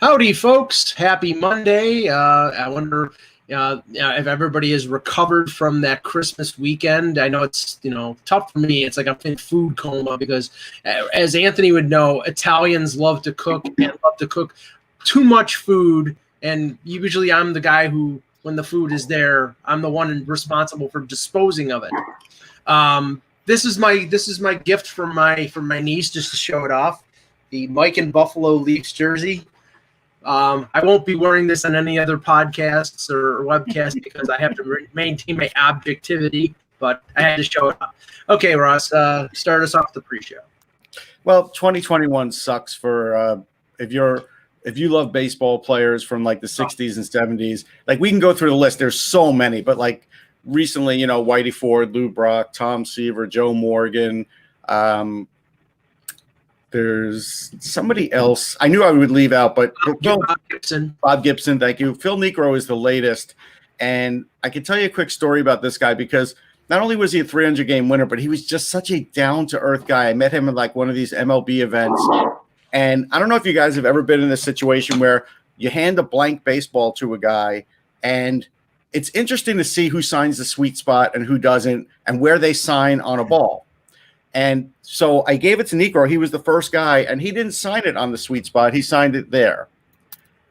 Howdy, folks. Happy Monday. I wonder if everybody has recovered from that Christmas weekend. I know it's, tough for me. It's like I'm in food coma because, as Anthony would know, Italians love to cook and love to cook too much food. And usually I'm the guy who, when the food is there, I'm the one responsible for disposing of it. This is my gift for my niece, just to show it off. The Mike and Buffalo Leafs jersey. I won't be wearing this on any other podcasts or webcasts because I have to maintain my objectivity, but I had to show it up. Okay, Ross, start us off the pre-show. Well, 2021 sucks for if you love baseball players from like the 60s and 70s. Like, we can go through the list. There's so many, but like recently, Whitey Ford, Lou Brock, Tom Seaver, Joe Morgan. There's somebody else I knew I would leave out, but Bob Gibson, thank you. Phil Niekro is the latest. And I can tell you a quick story about this guy because not only was he a 300-game winner, but he was just such a down-to-earth guy. I met him at like one of these MLB events. And I don't know if you guys have ever been in a situation where you hand a blank baseball to a guy, and it's interesting to see who signs the sweet spot and who doesn't and where they sign on a ball. And so I gave it to Niekro. He was the first guy, and he didn't sign it on the sweet spot. He signed it there.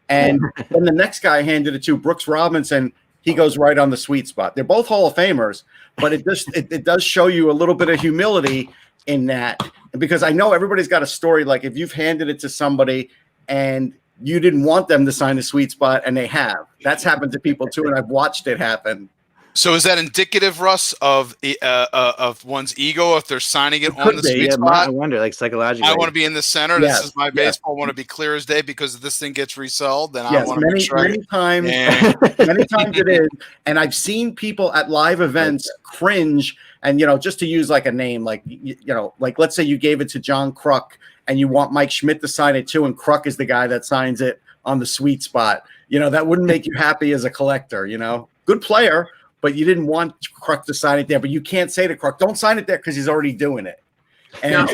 And then the next guy handed it to Brooks Robinson. He goes right on the sweet spot. They're both Hall of Famers, but it does show you a little bit of humility in that. Because I know everybody's got a story, like if you've handed it to somebody and you didn't want them to sign the sweet spot and they have. That's happened to people too, and I've watched it happen. So is that indicative, Russ, of one's ego if they're signing it on the sweet spot? I wonder, like psychologically. I want to be in the center. Yes, this is my baseball. I want to be clear as day because if this thing gets resold, then I want to make sure. Many times it is. And I've seen people at live events cringe. And, just to use like a name, like let's say you gave it to John Kruk and you want Mike Schmidt to sign it too, and Kruk is the guy that signs it on the sweet spot. That wouldn't make you happy as a collector, Good player. But you didn't want Kruk to sign it there. But you can't say to Kruk, don't sign it there because he's already doing it. And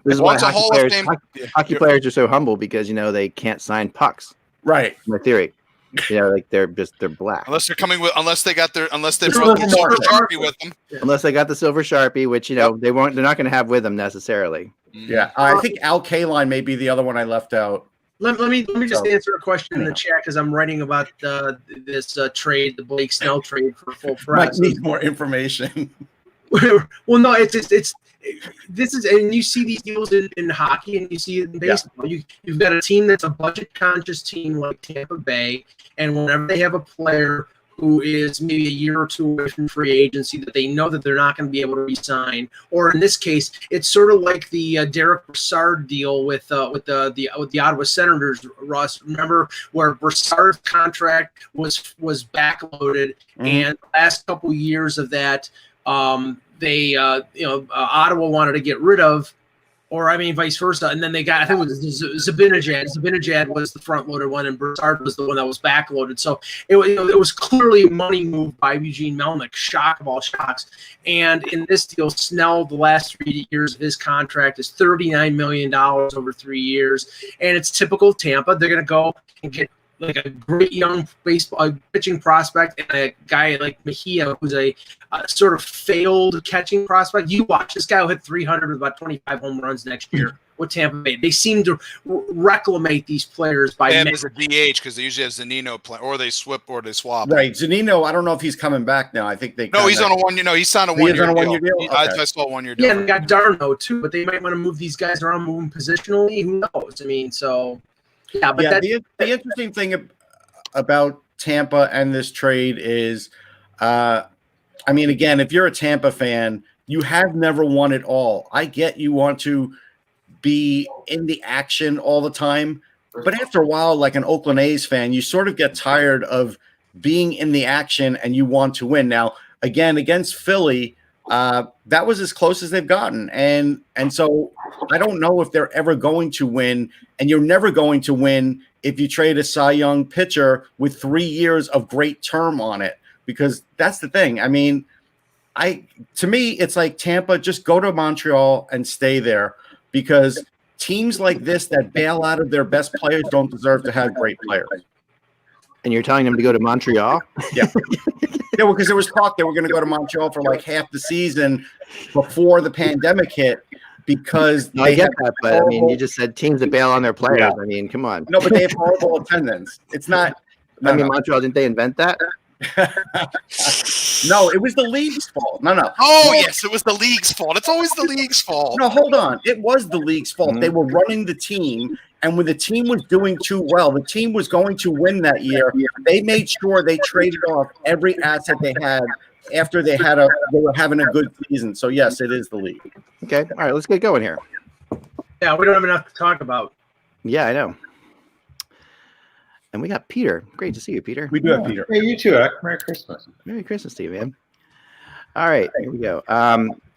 this is why hockey players are so humble because, they can't sign pucks. Right. In theory. Like they're black. Unless they're unless they brought the silver Sharpie with them. Unless they got the silver Sharpie, which, they're not going to have with them necessarily. Yeah. I think Al Kaline may be the other one I left out. Let me just answer a question in the chat because I'm writing about this trade, the Blake Snell trade for full press. Might need more information. Well, no, it's this is, and you see these deals in hockey and you see it in baseball. Yeah. You've got a team that's a budget conscious team like Tampa Bay, and whenever they have a player who is maybe a year or two away from free agency that they know that they're not going to be able to re-sign, or in this case, it's sort of like the Derek Brassard deal with the Ottawa Senators. Russ, remember where Brassard's contract was backloaded, and the last couple years of that, Ottawa wanted to get rid of. Or, vice versa. And then they got, I think it was Zibanejad. Zibanejad was the front-loaded one, and Brassard was the one that was back-loaded. So it was clearly a money move by Eugene Melnyk, shock of all shocks. And in this deal, Snell, the last 3 years of his contract is $39 million over 3 years. And it's typical Tampa. They're going to go and get like a great young baseball pitching prospect and a guy like Mejia, who's a sort of failed catching prospect. You watch, this guy will hit 300 with about 25 home runs next year with Tampa Bay. They seem to reclimate these players by as a DH because they usually have Zunino play, or they swap. Right, Zunino. I don't know if he's coming back now. I think he's on a 1 year. He signed a 1 year deal. Okay. I saw a 1 year deal. Yeah, and they got Darno too, but they might want to move these guys around, move them positionally. Who knows? So. Yeah, but the interesting thing about Tampa and this trade is, again, if you're a Tampa fan, you have never won it all. I get you want to be in the action all the time, but after a while, like an Oakland A's fan, you sort of get tired of being in the action and you want to win. Now, again, against Philly, that was as close as they've gotten. And so I don't know if they're ever going to win, and you're never going to win if you trade a Cy Young pitcher with 3 years of great term on it, because that's the thing. To me, it's like Tampa, just go to Montreal and stay there, because teams like this that bail out of their best players don't deserve to have great players. And you're telling them to go to Montreal? Yeah. Yeah, well, because there was talk they were going to go to Montreal for like half the season before the pandemic hit because I get that, but I mean, you just said teams that bail on their players. Yeah. I mean, come on. No, but they have horrible attendance. It's not. No, Montreal, didn't they invent that? No, it was the league's fault. No. Oh, yes, it was the league's fault. It's always the league's fault. No, hold on. It was the league's fault. Mm-hmm. They were running the team, and when the team was doing too well, the team was going to win that year. They made sure they traded off every asset they had after they were having a good season. So yes, it is the league. Okay, all right, let's get going here. Yeah, we don't have enough to talk about. Yeah, I know. And we got Peter. Great to see you, Peter. We do have Peter. Hey, you too, Eric. Merry Christmas. Merry Christmas to you, man. All right, here we go.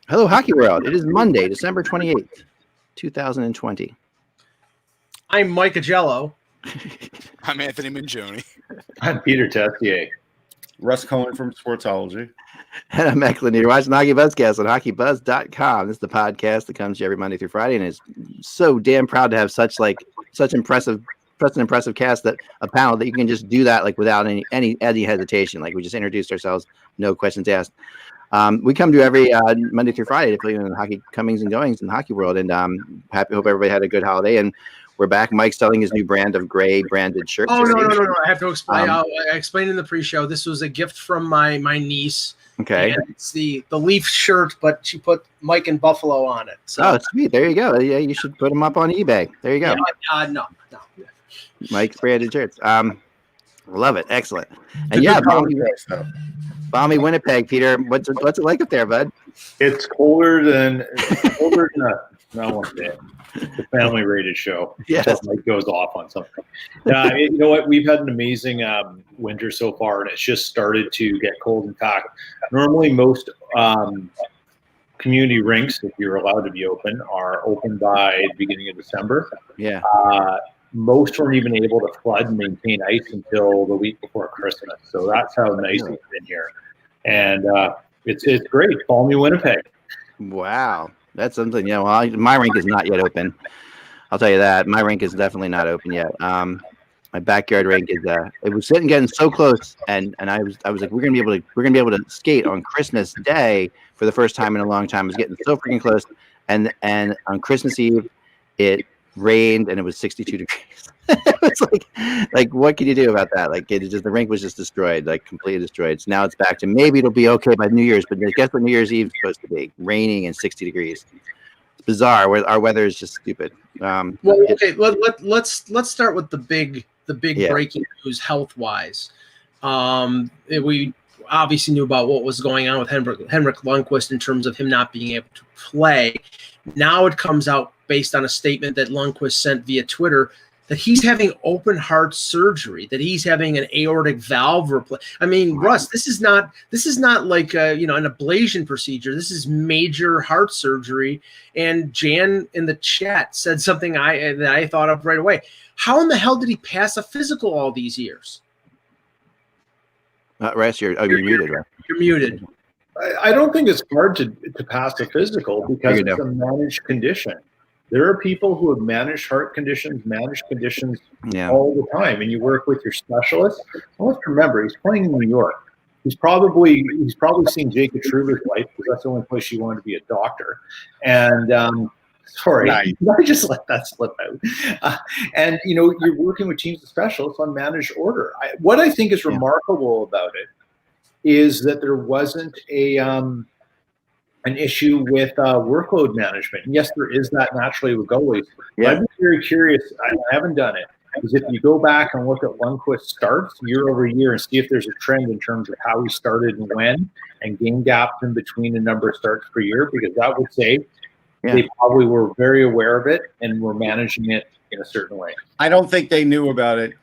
Hello, Hockey World. It is Monday, December 28th, 2020. I'm Mike Agello. I'm Anthony Mingioni. I'm Peter Tessier. Russ Cohen from Sportsology. And I'm Eklund. You're watching the HockeyBuzzcast on HockeyBuzz.com. This is the podcast that comes to you every Monday through Friday, and is so damn proud to have such impressive cast, that a panel that you can just do that like without any hesitation. Like, we just introduced ourselves, no questions asked. We come to every Monday through Friday to play in the hockey comings and goings in the hockey world, and hope everybody had a good holiday. And we're back. Mike's selling his new brand of gray branded shirts. Oh, no. I have to explain. I explained in the pre-show. This was a gift from my niece. Okay. And it's the Leaf shirt, but she put Mike and Buffalo on it. So. Oh, sweet. There you go. Yeah, you should put them up on eBay. There you go. Yeah, no. Mike's branded shirts. Love it. Excellent. And yeah, balmy Winnipeg, Peter. What's it like up there, bud? It's colder than one day. The family rated show. Yes. So Mike goes off on something. You know what? We've had an amazing winter so far, and it's just started to get cold. In fact, normally most community rinks, if you're allowed to be open, are open by the beginning of December. Yeah. Most weren't even able to flood and maintain ice until the week before Christmas. So that's how nice it's been here. And it's great. Call me Winnipeg. Wow. That's something, my rink is not yet open. I'll tell you that. My rink is definitely not open yet. My backyard rink is it was getting so close, and I was like, we're gonna be able to skate on Christmas Day for the first time in a long time. It was getting so freaking close. And on Christmas Eve it rained and it was 62 degrees. It was like what can you do about that? Like, the rink was just destroyed, like completely destroyed. So now it's back to maybe it'll be okay by New Year's, but guess what New Year's Eve is supposed to be? Raining and 60 degrees. It's bizarre. Our weather is just stupid. Okay, let's start with the big breaking news health wise. We obviously knew about what was going on with Henrik Lundqvist in terms of him not being able to play. Now it comes out based on a statement that Lundqvist sent via Twitter that he's having open heart surgery, that he's having an aortic valve replacement. I mean, Russ, this is not like an ablation procedure. This is major heart surgery. And Jan in the chat said something that I thought of right away. How in the hell did he pass a physical all these years? Russ, you're muted, right? You're muted. I don't think it's hard to pass a physical because it's a managed condition. There are people who have managed heart conditions, all the time, and you work with your specialist. Let's remember, he's playing in New York. He's probably seen Jacob Truber's wife because that's the only place she wanted to be a doctor. And sorry, I just let that slip out. And you're working with teams of specialists on managed order. What I think is remarkable about it is that there wasn't an issue with workload management. And yes, there is that naturally with goalies. Yeah. I'd be very curious. I haven't done it. Is if you go back and look at Lundqvist starts year over year and see if there's a trend in terms of how he started and when, and game gaps in between the number of starts per year, because that would say they probably were very aware of it and were managing it in a certain way. I don't think they knew about it,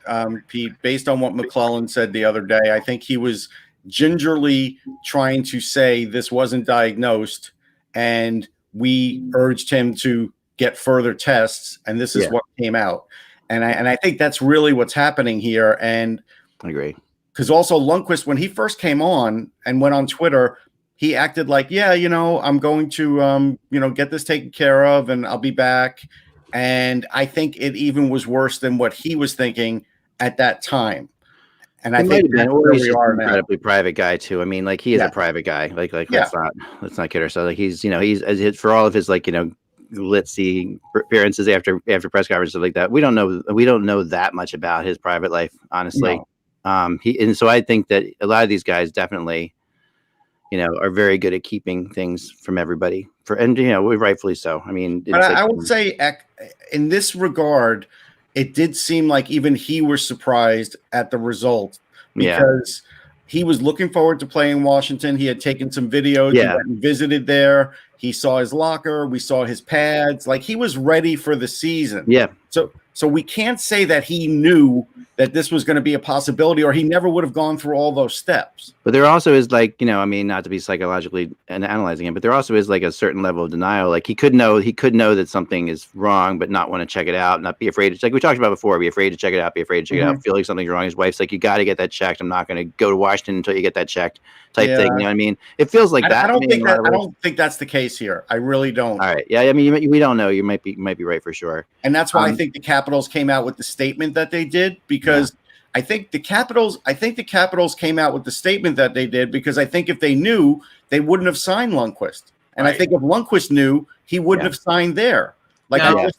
Pete. Based on what McClellan said the other day, I think he was gingerly trying to say this wasn't diagnosed, and we urged him to get further tests, and this is what came out. And I think that's really what's happening here. And I agree. Because also Lundqvist, when he first came on and went on Twitter, he acted like, I'm going to, get this taken care of and I'll be back. And I think it even was worse than what he was thinking at that time. And I think that's where we are now. Incredibly private guy too. I mean, like he is a private guy. Like let's not kid ourselves. Like he's for all of his glitzy appearances after press conferences like that. We don't know that much about his private life, honestly. No. So I think that a lot of these guys definitely, are very good at keeping things from everybody. Rightfully so. I mean, but I would say in this regard, it did seem like even he was surprised at the result because he was looking forward to playing Washington. He had taken some videos. He went and visited there. He saw his locker. We saw his pads. Like he was ready for the season. Yeah. So we can't say that he knew that this was going to be a possibility, or he never would have gone through all those steps. But there also is not to be psychologically analyzing it, but there also is like a certain level of denial. Like he could know that something is wrong, but not want to check it out, not be afraid to, like we talked about before, be afraid to check it out, it out, feel like something's wrong. His wife's like, you got to get that checked. I'm not going to go to Washington until you get that checked type thing. You know what I mean? It feels like that. I don't think that's the case here. I really don't. All right. Yeah. I mean, we don't know. You might be right for sure. And that's why I think the Capitals came out with the statement that they did, because I think the Capitals came out with the statement that they did because I think if they knew, they wouldn't have signed Lundqvist. And I think if Lundqvist knew, he wouldn't have signed there. Like, I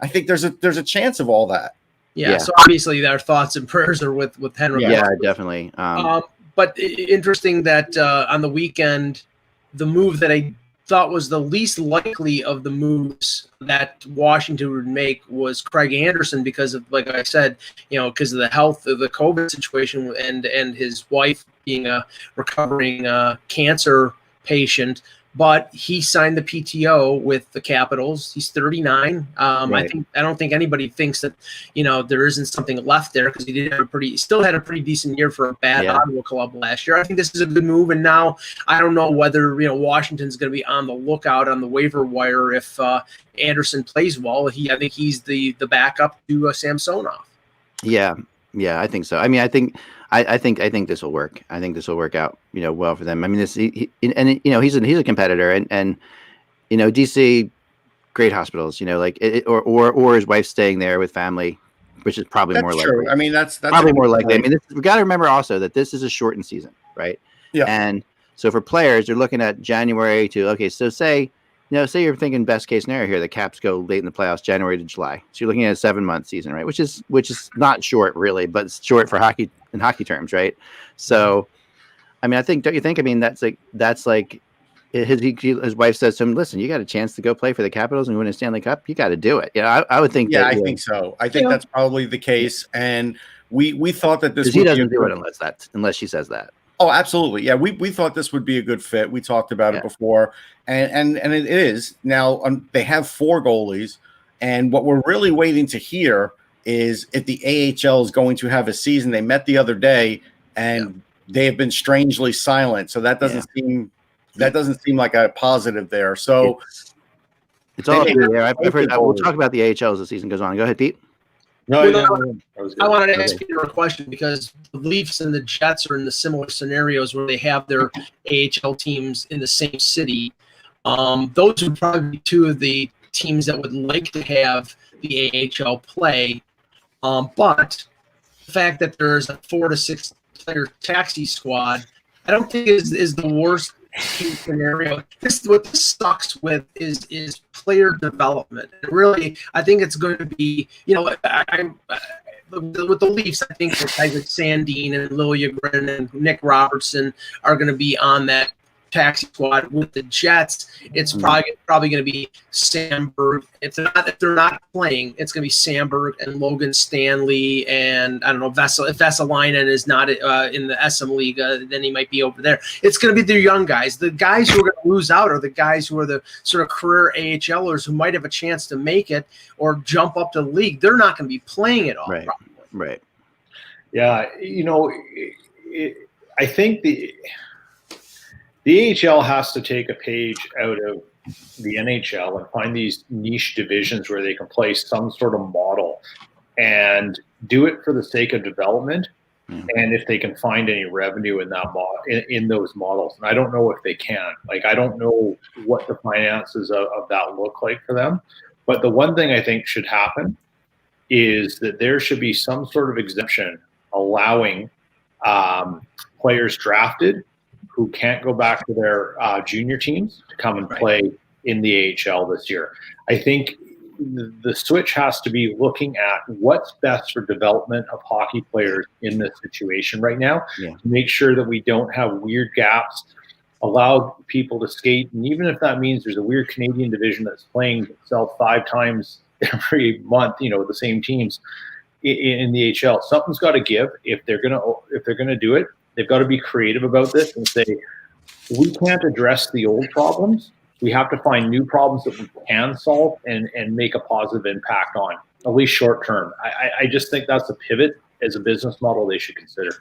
think there's a chance of all that. Yeah. So obviously our thoughts and prayers are with Henrik. Yeah, definitely. But interesting that on the weekend, the move that I thought was the least likely of the moves that Washington would make was Craig Anderson because of, like I said, because of the health of the COVID situation and his wife being a recovering cancer patient. But he signed the PTO with the Capitals. He's 39. I don't think anybody thinks that there isn't something left there because he still had a pretty decent year for a bad Ottawa club last year. I think this is a good move, and now I don't know whether Washington's going to be on the lookout on the waiver wire if Anderson plays well. I think he's the backup to Samsonov. Yeah, I think so. I mean, I think this will work. I think this will work out, well for them. I mean, he's a competitor, and DC, great hospitals, or his wife staying there with family, which is probably more likely. True. I mean, that's probably more likely. I mean, we got to remember also that this is a shortened season, right? Yeah. And so for players, you're looking at January to so say you're thinking best case scenario here, the Caps go late in the playoffs, January to July. So you're looking at a 7-month season, right? Which is not short really, but it's short for hockey in hockey terms, right? So, I mean, don't you think? I mean, that's like his wife says to him, "Listen, you got a chance to go play for the Capitals and win a Stanley Cup. You got to do it." I would think. Yeah, I think so. I think that's probably the case, and we thought that this. He doesn't do it unless she says that. Oh, absolutely. Yeah, we thought this would be a good fit. We talked about it before, and it is. Now they have 4 goalies, and what we're really waiting to hear is if the AHL is going to have a season. They met the other day, and they have been strangely silent. So that doesn't seem like a positive there. So it's all there. I've heard. We'll talk about the AHL as the season goes on. Go ahead, Pete. No, I wanted to ask Peter a question because the Leafs and the Jets are in the similar scenarios where they have their AHL teams in the same city. Those would probably be 2 of the teams that would like to have the AHL play. But the fact that there's a 4 to 6 player taxi squad, I don't think is the worst team scenario. What this sucks with is player development. And really, I think it's going to be, with the Leafs, I think guys like Sandin and Liljegren and Nick Robertson are going to be on that taxi squad. With the Jets, it's probably going to be Sandberg. If they're not playing, it's going to be Sandberg and Logan Stanley and I don't know if Vesalainen is not in the SM League, then he might be over there. It's going to be the young guys. The guys who are going to lose out are the guys who are the sort of career AHLers who might have a chance to make it or jump up to the league. They're not going to be playing at all. Right. Probably. Right. Yeah, I think the AHL has to take a page out of the NHL and find these niche divisions where they can play some sort of model and do it for the sake of development. And if they can find any revenue in that in those models, and I don't know if they can. Like, I don't know what the finances of that look like for them. But the one thing I think should happen is that there should be some sort of exemption allowing players drafted who can't go back to their junior teams to come and play in the AHL this year. I think the switch has to be looking at what's best for development of hockey players in this situation right now to make sure that we don't have weird gaps, allow people to skate. And even if that means there's a weird Canadian division that's playing itself 5 times every month, the same teams in the AHL, something's got to give. If they're gonna do it, they've got to be creative about this and say, we can't address the old problems. We have to find new problems that we can solve and make a positive impact on, at least short term. I just think that's a pivot as a business model they should consider.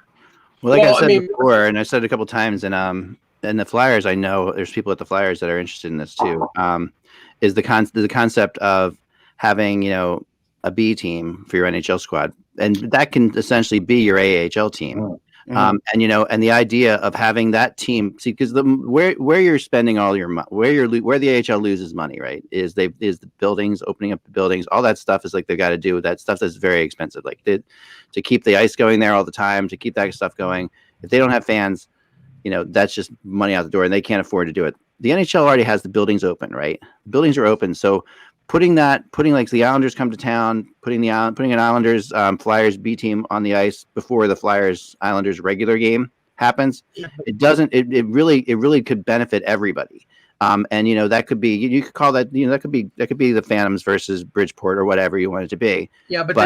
Well, I said before, and I said it a couple of times, and the Flyers, I know there's people at the Flyers that are interested in this too. Is the concept of having a B team for your NHL squad, and that can essentially be your AHL team. And the idea of having that team, see, because where you're spending all your money, where the AHL loses money, right, is the buildings, opening up the buildings, all that stuff is like they've got to do that stuff that's very expensive, like to keep the ice going there all the time, to keep that stuff going. If they don't have fans, that's just money out the door, and they can't afford to do it. The NHL already has the buildings open, right? The buildings are open, so putting like the Islanders come to town, putting an Islanders Flyers B team on the ice before the Flyers Islanders regular game happens, it really could benefit everybody. And that could be, you could call that, that could be the Phantoms versus Bridgeport or whatever you want it to be. Yeah, but the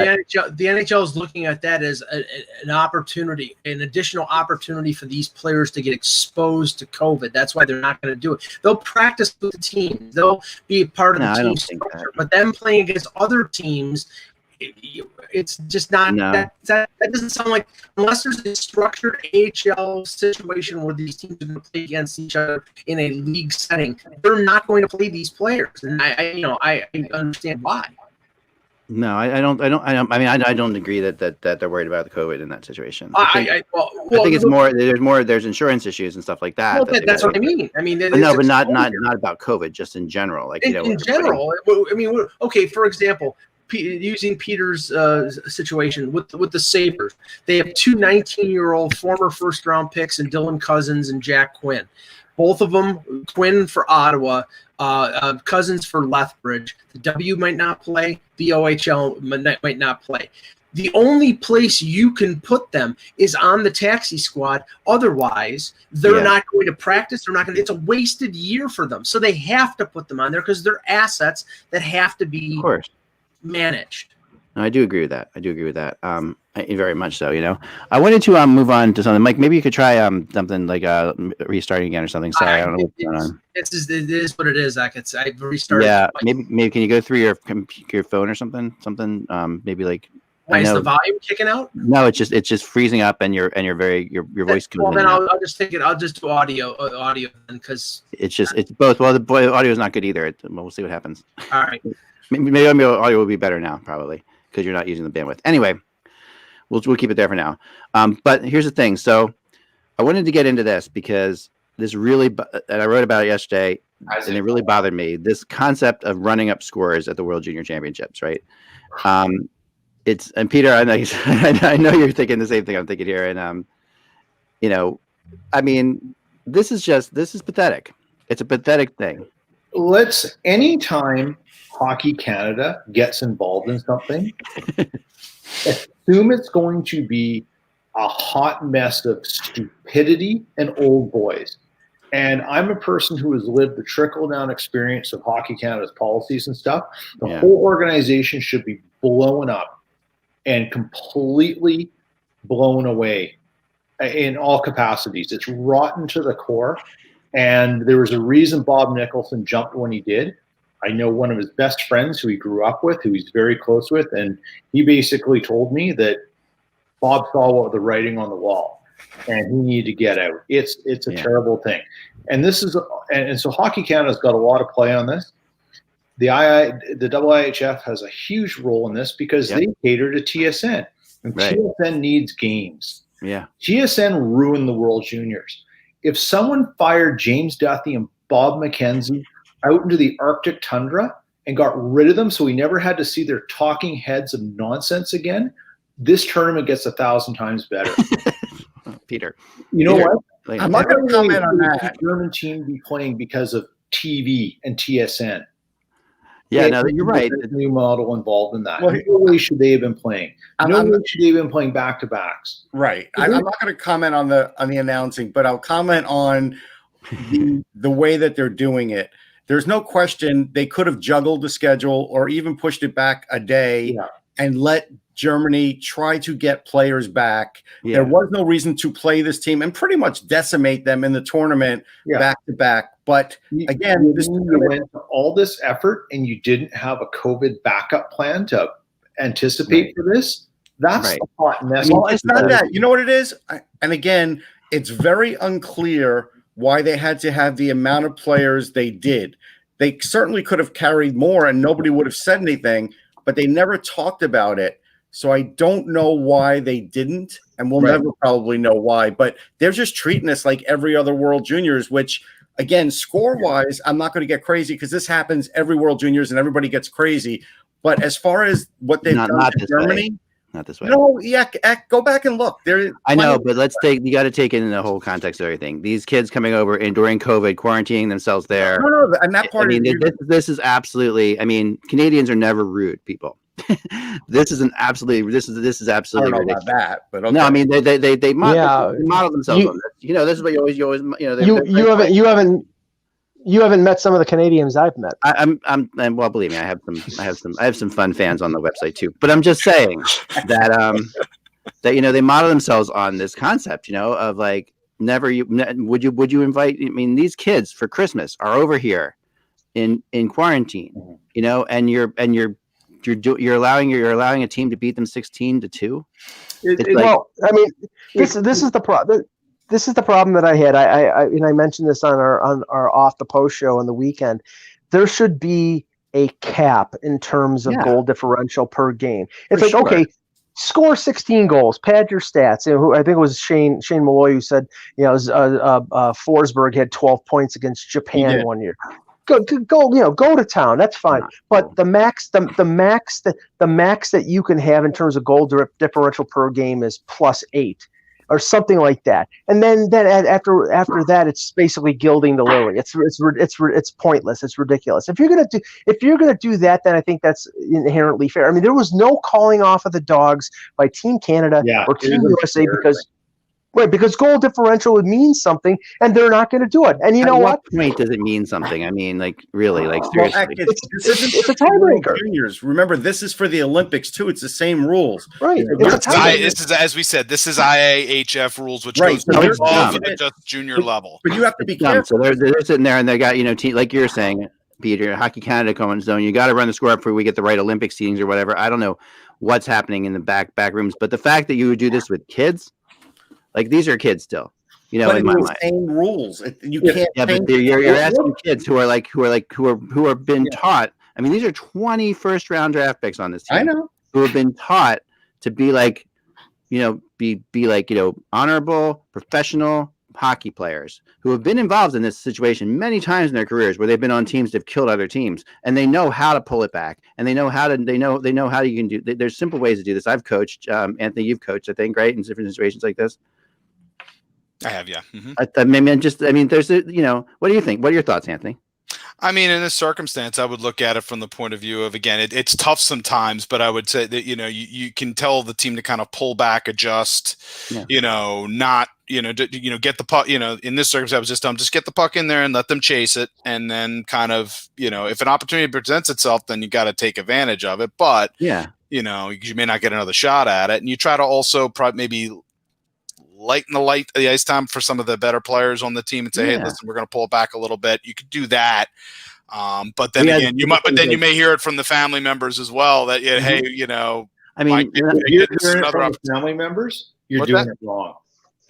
NHL is looking at that as an opportunity, an additional opportunity for these players to get exposed to COVID. That's why they're not going to do it. They'll practice with the team. They'll be a part of the team structure. But them playing against other teams, it's just not that doesn't sound like, unless there's a structured AHL situation where these teams are going to play against each other in a league setting, they're not going to play these players, and I understand why. No, I don't. I don't agree that they're worried about the COVID in that situation. I think it's more. There's insurance issues and stuff like that. Well, that's what I mean. But not about COVID, just in general. Like in general. Okay. For example, using Peter's situation with the Sabres, they have 2 19-year-old former first-round picks in Dylan Cousins and Jack Quinn. Both of them, Quinn for Ottawa, Cousins for Lethbridge. The W might not play. The OHL might not play. The only place you can put them is on the taxi squad. Otherwise, they're not going to practice. They're not going to. It's a wasted year for them. So they have to put them on there because they're assets that have to be managed. No, I do agree with that. Very much so. I wanted to move on to something. Mike, maybe you could try something like restarting again or something. Sorry, I don't know what's going on. It is what it is. I restarted. Yeah, maybe can you go through your phone or something? Maybe like. Why is the volume kicking out? No, it's just freezing up, and your voice. Well, then I'll just take it. I'll just do audio because it's both. Well, the audio is not good either. We'll see what happens. All right. Maybe audio will be better now, probably, because you're not using the bandwidth. Anyway, we'll keep it there for now. But here's the thing. So I wanted to get into this because this really, and I wrote about it yesterday, and it really bothered me. This concept of running up scores at the World Junior Championships, right? And Peter, I know you're thinking the same thing I'm thinking here, and this is pathetic. It's a pathetic thing. Anytime Hockey Canada gets involved in something, assume it's going to be a hot mess of stupidity and old boys. And I'm a person who has lived the trickle-down experience of Hockey Canada's policies and stuff. The whole organization should be blown up and completely blown away in all capacities. It's rotten to the core. And there was a reason Bob Nicholson jumped when he did. I know one of his best friends who he grew up with, who he's very close with, and he basically told me that Bob saw the writing on the wall and he needed to get out. It's a terrible thing. And so Hockey Canada's got a lot of play on this. The IIHF has a huge role in this because they cater to TSN. And TSN needs games. Yeah. TSN ruined the World Juniors. If someone fired James Duthie and Bob McKenzie out into the Arctic tundra and got rid of them so we never had to see their talking heads of nonsense again, this tournament gets 1,000 times better. Peter. You know what? I'm not going to comment on that. The German team be playing because of TV and TSN. Yeah, no, you're right. The new model involved in that. Well, no way should they have been playing. No way should they have been playing back-to-backs. Right. I'm not going to comment on the announcing, but I'll comment on the way that they're doing it. There's no question they could have juggled the schedule or even pushed it back a day and let Germany try to get players back. Yeah. There was no reason to play this team and pretty much decimate them in the tournament back to back. But again, you went to all this effort and you didn't have a COVID backup plan to anticipate for this. That's the hot mess. Well, it's not that. You know what it is? And again, it's very unclear why they had to have the amount of players they did. They certainly could have carried more and nobody would have said anything, but they never talked about it. So I don't know why they didn't, and we'll never probably know why. But they're just treating us like every other World Juniors, which, again, score-wise, I'm not going to get crazy because this happens every World Juniors and everybody gets crazy. But as far as what they've done in Germany, not this way. No, go back and look. I know, but you got to take in the whole context of everything. These kids coming over and during COVID, quarantining themselves there. No, and that part. This is absolutely. I mean, Canadians are never rude people. This is absolutely ridiculous. I don't know about that, but okay. No, I mean they model themselves on this. You know, this is what you always you haven't met some of the Canadians I've met. I'm well, believe me, I have some fun fans on the website too. But I'm just saying that they model themselves on this concept, of like would you invite? I mean, these kids for Christmas are over here in quarantine, and you're allowing a team to beat them 16-2. Well, I mean, this is the problem. This is the problem that I had. I mentioned this on our off the post show on the weekend. There should be a cap in terms of goal differential per game. It's okay, score 16 goals, pad your stats. I think it was Shane Malloy who said, Forsberg had 12 points against Japan one year. Go to town. That's fine. But the max that you can have in terms of goal differential per game is +8. Or something like that, and then after that, it's basically gilding the lily. It's pointless. It's ridiculous. If you're gonna do that, then I think that's inherently fair. I mean, there was no calling off of the Dogs by Team Canada or Team USA because goal differential would mean something, and they're not going to do it. And you know what? Point does it mean something? I mean, like really, like seriously, it's a tiebreaker. Juniors. Remember, this is for the Olympics too. It's the same rules, right? This is, as we said, this is IAHF rules, which goes above just junior level. But you have to be careful. So they're sitting there, and they got like you're saying, Peter, Hockey Canada coming zone. You got to run the score up before we get the right Olympic seedings or whatever. I don't know what's happening in the back rooms, but the fact that you would do this with kids. Like these are kids still, but in my mind. Same rules. You can't. Yeah, but you're asking kids who have been taught. I mean, these are 20 first-round draft picks on this team. I know who have been taught to be like, be like honorable, professional hockey players who have been involved in this situation many times in their careers where they've been on teams that have killed other teams, and they know how to pull it back, and they know how you can do. There's simple ways to do this. I've coached, Anthony. You've coached, I think, right, in different situations like this. I have, yeah. Mm-hmm. There's what do you think? What are your thoughts, Anthony? I mean, in this circumstance, I would look at it from the point of view of, again, it's tough sometimes, but I would say that, you can tell the team to kind of pull back, adjust, not, get the puck, in this circumstance, just get the puck in there and let them chase it. And then kind of, if an opportunity presents itself, then you got to take advantage of it. But, you may not get another shot at it. And you try to also maybe lighten the ice time for some of the better players on the team and say, hey, listen, we're going to pull it back a little bit. You could do that. But then again, you may hear it from the family members as well that, hey, you're from family members, you're doing it wrong.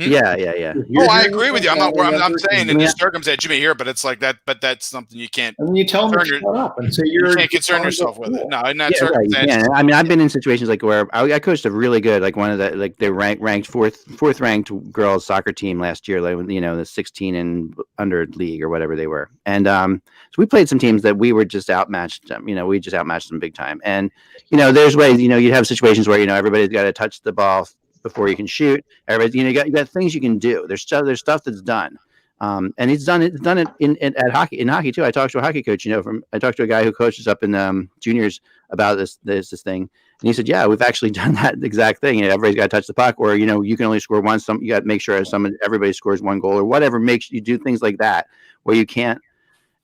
Yeah. Oh, I agree with you. I'm saying in this circumstance, you may hear, but it's like that. But that's something you can't. And you tell them to shut up and say you can't concern yourself with it. No, in that circumstance. Yeah, I mean, I've been in situations like where I coached a really good, like one of the like they ranked fourth ranked girls soccer team last year, like the 16 and under league or whatever they were, and so we played some teams that we were just outmatched. We just outmatched them big time, and there's ways. You have situations where everybody's got to touch the ball before you can shoot. Everybody, you got things you can do. There's stuff that's done, and he's done it at hockey. In hockey too, I talked to a hockey coach. I talked to a guy who coaches up in juniors about this thing, and he said, "Yeah, we've actually done that exact thing. Everybody's got to touch the puck, or you can only score one. You got to make sure everybody scores one goal, or whatever makes you do things like that where you can't.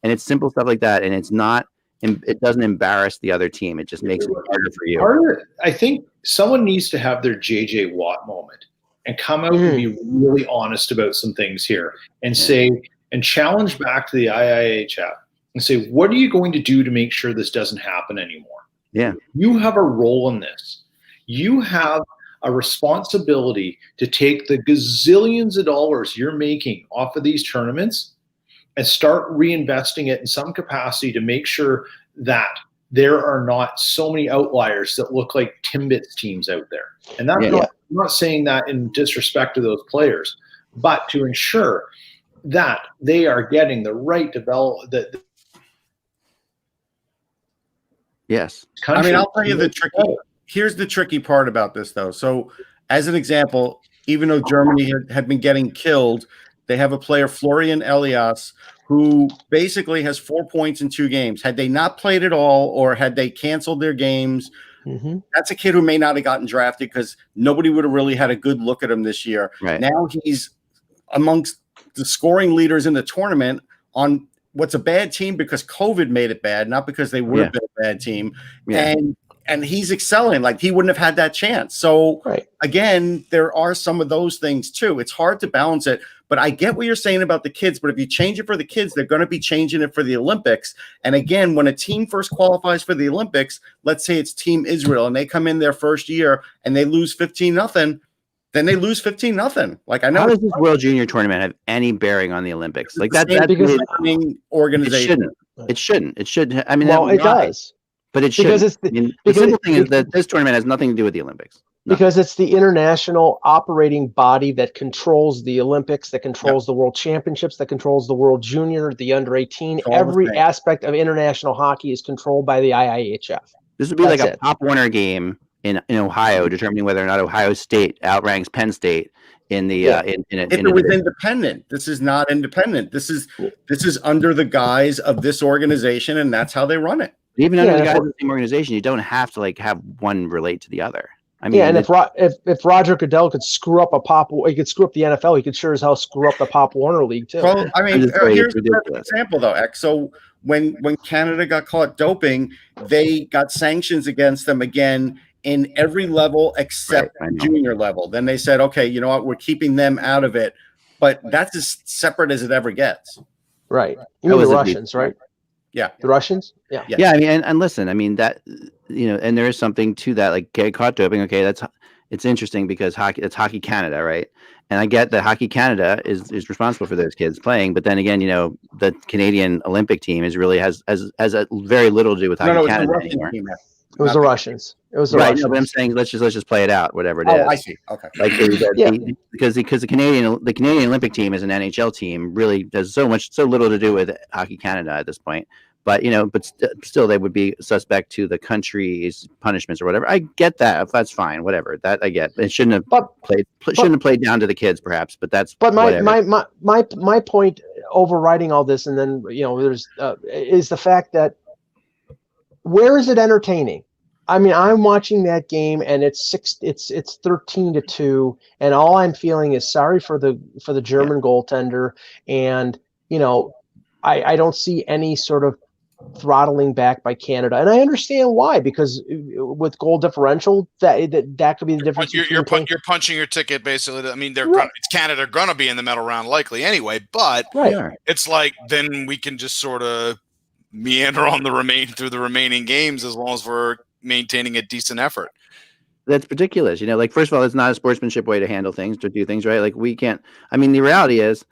And it's simple stuff like that, and it's not. It doesn't embarrass the other team. It just makes it harder for you. I think someone needs to have their JJ Watt moment and come out and be really honest about some things here and say and challenge back to the IIHF and say, what are you going to do to make sure this doesn't happen anymore? Yeah. You have a role in this. You have a responsibility to take the gazillions of dollars you're making off of these tournaments and start reinvesting it in some capacity to make sure that there are not so many outliers that look like Timbits teams out there. And that's I'm not saying that in disrespect to those players, but to ensure that they are getting the right development. Yes. I mean, I'll tell you here's the tricky part about this, though. So as an example, even though Germany had been getting killed, they have a player, Florian Elias, who basically has 4 points in 2 games. Had they not played at all, or had they canceled their games, that's a kid who may not have gotten drafted because nobody would have really had a good look at him this year. Right. Now he's amongst the scoring leaders in the tournament on what's a bad team because COVID made it bad, not because they would have been a bad team. Yeah. And he's excelling. Like, he wouldn't have had that chance. So again, there are some of those things too. It's hard to balance it, but I get what you're saying about the kids. But if you change it for the kids, they're going to be changing it for the Olympics. And again, when a team first qualifies for the Olympics, let's say it's Team Israel and they come in their first year and they lose 15-0, then they lose 15-0. Like, I know. How does this World Junior Tournament have any bearing on the Olympics? Like that's because organization. It shouldn't. It should. I mean, well, it does. But it should. The simple thing is that this tournament has nothing to do with the Olympics. No. Because it's the international operating body that controls the Olympics, that controls the World Championships, that controls the World Junior, the under 18. Every aspect of international hockey is controlled by the IIHF. This would be like a Pop Warner game in Ohio, determining whether or not Ohio State outranks Penn State in the if it was independent. This is not independent. This is under the guise of this organization, and that's how they run it. Even under the guise of the same organization, you don't have to have one relate to the other. I mean, and if Roger Goodell could screw up he could screw up the NFL. He could sure as hell screw up the Pop Warner League too. Well, I mean, here's an example though, X. So when Canada got caught doping, they got sanctions against them again in every level except junior level. Then they said, okay, you know what, we're keeping them out of it, but that's as separate as it ever gets. Right. You mean the Russians, right? Yeah. The Russians? Yeah. Yeah, I mean, and listen, I mean that, and there is something to that, like get caught doping. Okay, it's interesting because it's Hockey Canada, right? And I get that Hockey Canada is responsible for those kids playing, but then again, the Canadian Olympic team has a very little to do with Hockey Canada anymore. It was the Russians. It was the Russians. No, but I'm saying let's just play it out, whatever it is. Oh, I see. Okay. Like because the Canadian Olympic team is an NHL team, really does so little to do with Hockey Canada at this point. But still, they would be suspect to the country's punishments or whatever. I get that. That's fine. Whatever. That I get. It shouldn't have played down to the kids, perhaps. But that's. But my point overriding all this, and then there's is the fact that where is it entertaining? I mean, I'm watching that game, and it's 13-2, and all I'm feeling is sorry for the German goaltender, and I don't see any sort of throttling back by Canada, and I understand why, because with goal differential, that could be the difference. You're punching your ticket, basically. I mean, it's Canada going to be in the medal round likely anyway, but it's like then we can just sort of meander on through the remaining games as long as we're maintaining a decent effort. That's ridiculous. Like, first of all, it's not a sportsmanship way to handle things, to do things, right? Like, we can't. I mean, the reality is,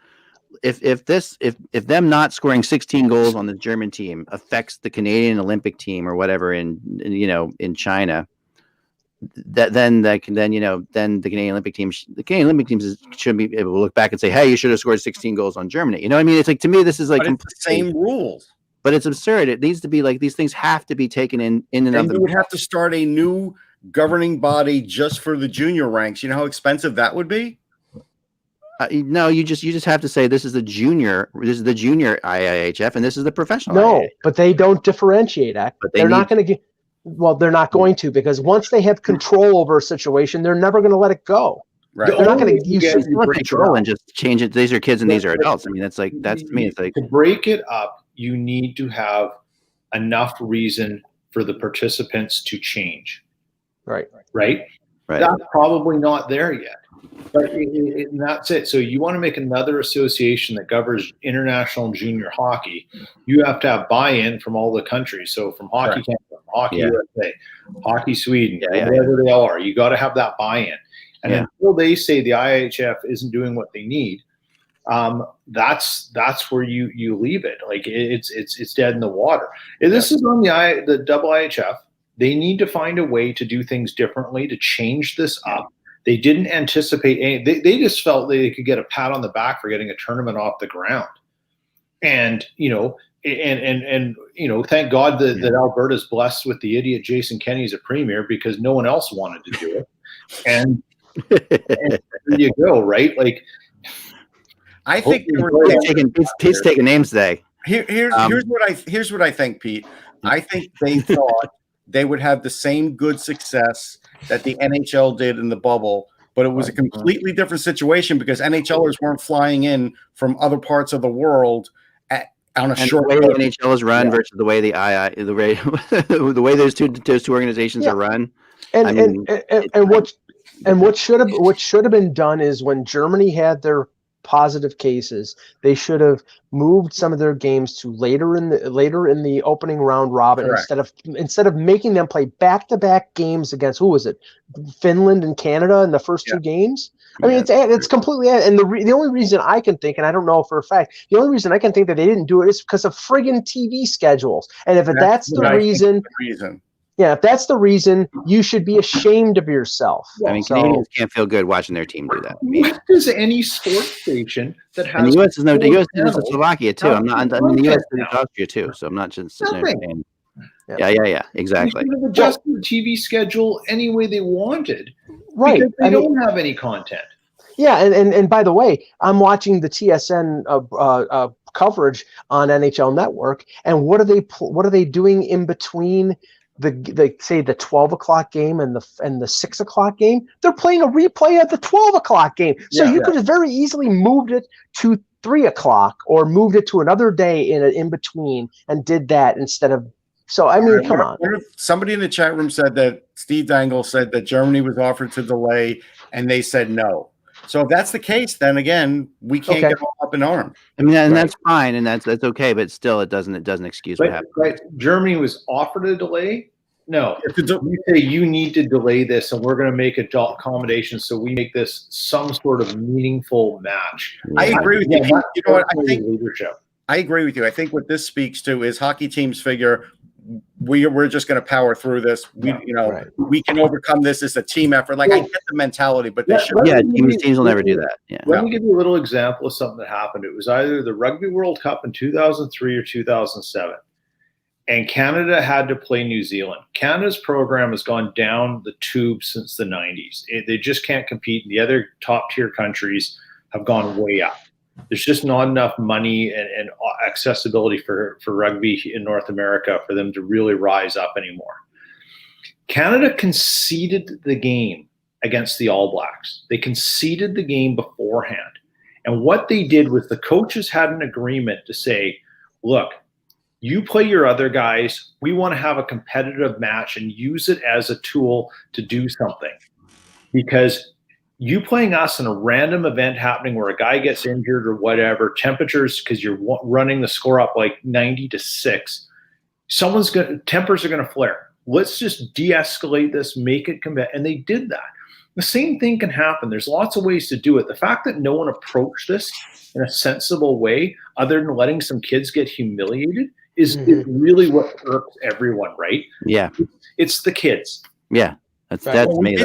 if them not scoring 16 goals on the German team affects the Canadian Olympic team or whatever in China, then the Canadian Olympic team should be able to look back and say, hey, you should have scored 16 goals on Germany. You know what I mean? It's like, to me, this is like the same rules. But it's absurd. It needs to be like, these things have to be taken in and of them. You would have to start a new governing body just for the junior ranks. You know how expensive that would be? No, you just have to say this is the junior IIHF and this is the professional. No, IIHF. but they don't differentiate. They're not going to get. Well, they're not going to, because once they have control over a situation, they're never going to let it go. Right. They're not going to use control and just change it. These are kids and these are adults. I mean, that's to me. It's like, to break it up, you need to have enough reason for the participants to change. Right. That's probably not there yet. But and that's it. So you want to make another association that governs international and junior hockey, you have to have buy-in from all the countries. So from Hockey Canada, Hockey USA, Hockey Sweden, wherever they are, you got to have that buy-in. And until they say the IHF isn't doing what they need, that's where you leave it. Like it's dead in the water. If this is on the double IHF, they need to find a way to do things differently, to change this up. They didn't anticipate any. They just felt they could get a pat on the back for getting a tournament off the ground, and thank God that Alberta's blessed with the idiot Jason Kenney as a premier, because no one else wanted to do it, and there you go, right? Like, I think Pete's taking names today. Here's what I think, Pete. I think they thought they would have the same good success that the NHL did in the bubble, but it was a completely different situation because NHLers weren't flying in from other parts of the world on a short way the NHL is run versus the way the way those two organizations are run. And what should have been done is, when Germany had their positive cases, they should have moved some of their games to later in the opening round robin. Correct. instead of making them play back-to-back games against, who was it, Finland and Canada in the first two games. I mean, it's completely, and the only reason I can think, and I don't know for a fact, the only reason I can think that they didn't do it is because of friggin' TV schedules. And if that's the reason. Yeah, if that's the reason, you should be ashamed of yourself. I mean, Canadians can't feel good watching their team do that. What does any sports station that has? And the U.S. is the U.S. is Slovakia too. I'm not. I mean, the U.S. is Austria too. So I'm not just sitting there saying. Yeah, exactly. They could have adjusted the TV schedule any way they wanted, right? Because they don't have any content. Yeah, and by the way, I'm watching the TSN coverage on NHL Network, and what are they doing in between? The 12 o'clock game and the 6 o'clock game? They're playing a replay of the 12 o'clock game. So you could have very easily moved it to 3 o'clock or moved it to another day in between and did that instead of. So I mean, come on. Somebody in the chat room said that Steve Dangle said that Germany was offered to delay and they said no. So if that's the case, then again, we can't get all up in arms. I mean, and that's fine, and that's okay, but still, it doesn't excuse what happened. Right. Germany was offered a delay. No, you say you need to delay this, and we're going to make adult accommodations so we make this some sort of meaningful match. Yeah. I agree with you. You know what? I agree with you. I think what this speaks to is hockey teams figure we're just going to power through this. We can overcome this as a team effort. Like, I get the mentality, but they should. Yeah, teams will never do that. Yeah. Let me give you a little example of something that happened. It was either the Rugby World Cup in 2003 or 2007, and Canada had to play New Zealand. Canada's program has gone down the tube since the 90s. They just can't compete. The other top-tier countries have gone way up. There's just not enough money and accessibility for rugby in North America for them to really rise up anymore. Canada conceded the game against the All Blacks. They conceded the game beforehand. And what they did was the coaches had an agreement to say, look, you play your other guys. We want to have a competitive match and use it as a tool to do something. Because you playing us in a random event happening where a guy gets injured or whatever, temperatures, because you're running the score up like 90-6, tempers are going to flare. Let's just de-escalate this, make it combat. And they did that. The same thing can happen. There's lots of ways to do it. The fact that no one approached this in a sensible way, other than letting some kids get humiliated, is really what irks everyone, right? Yeah. It's the kids. Yeah. That's me.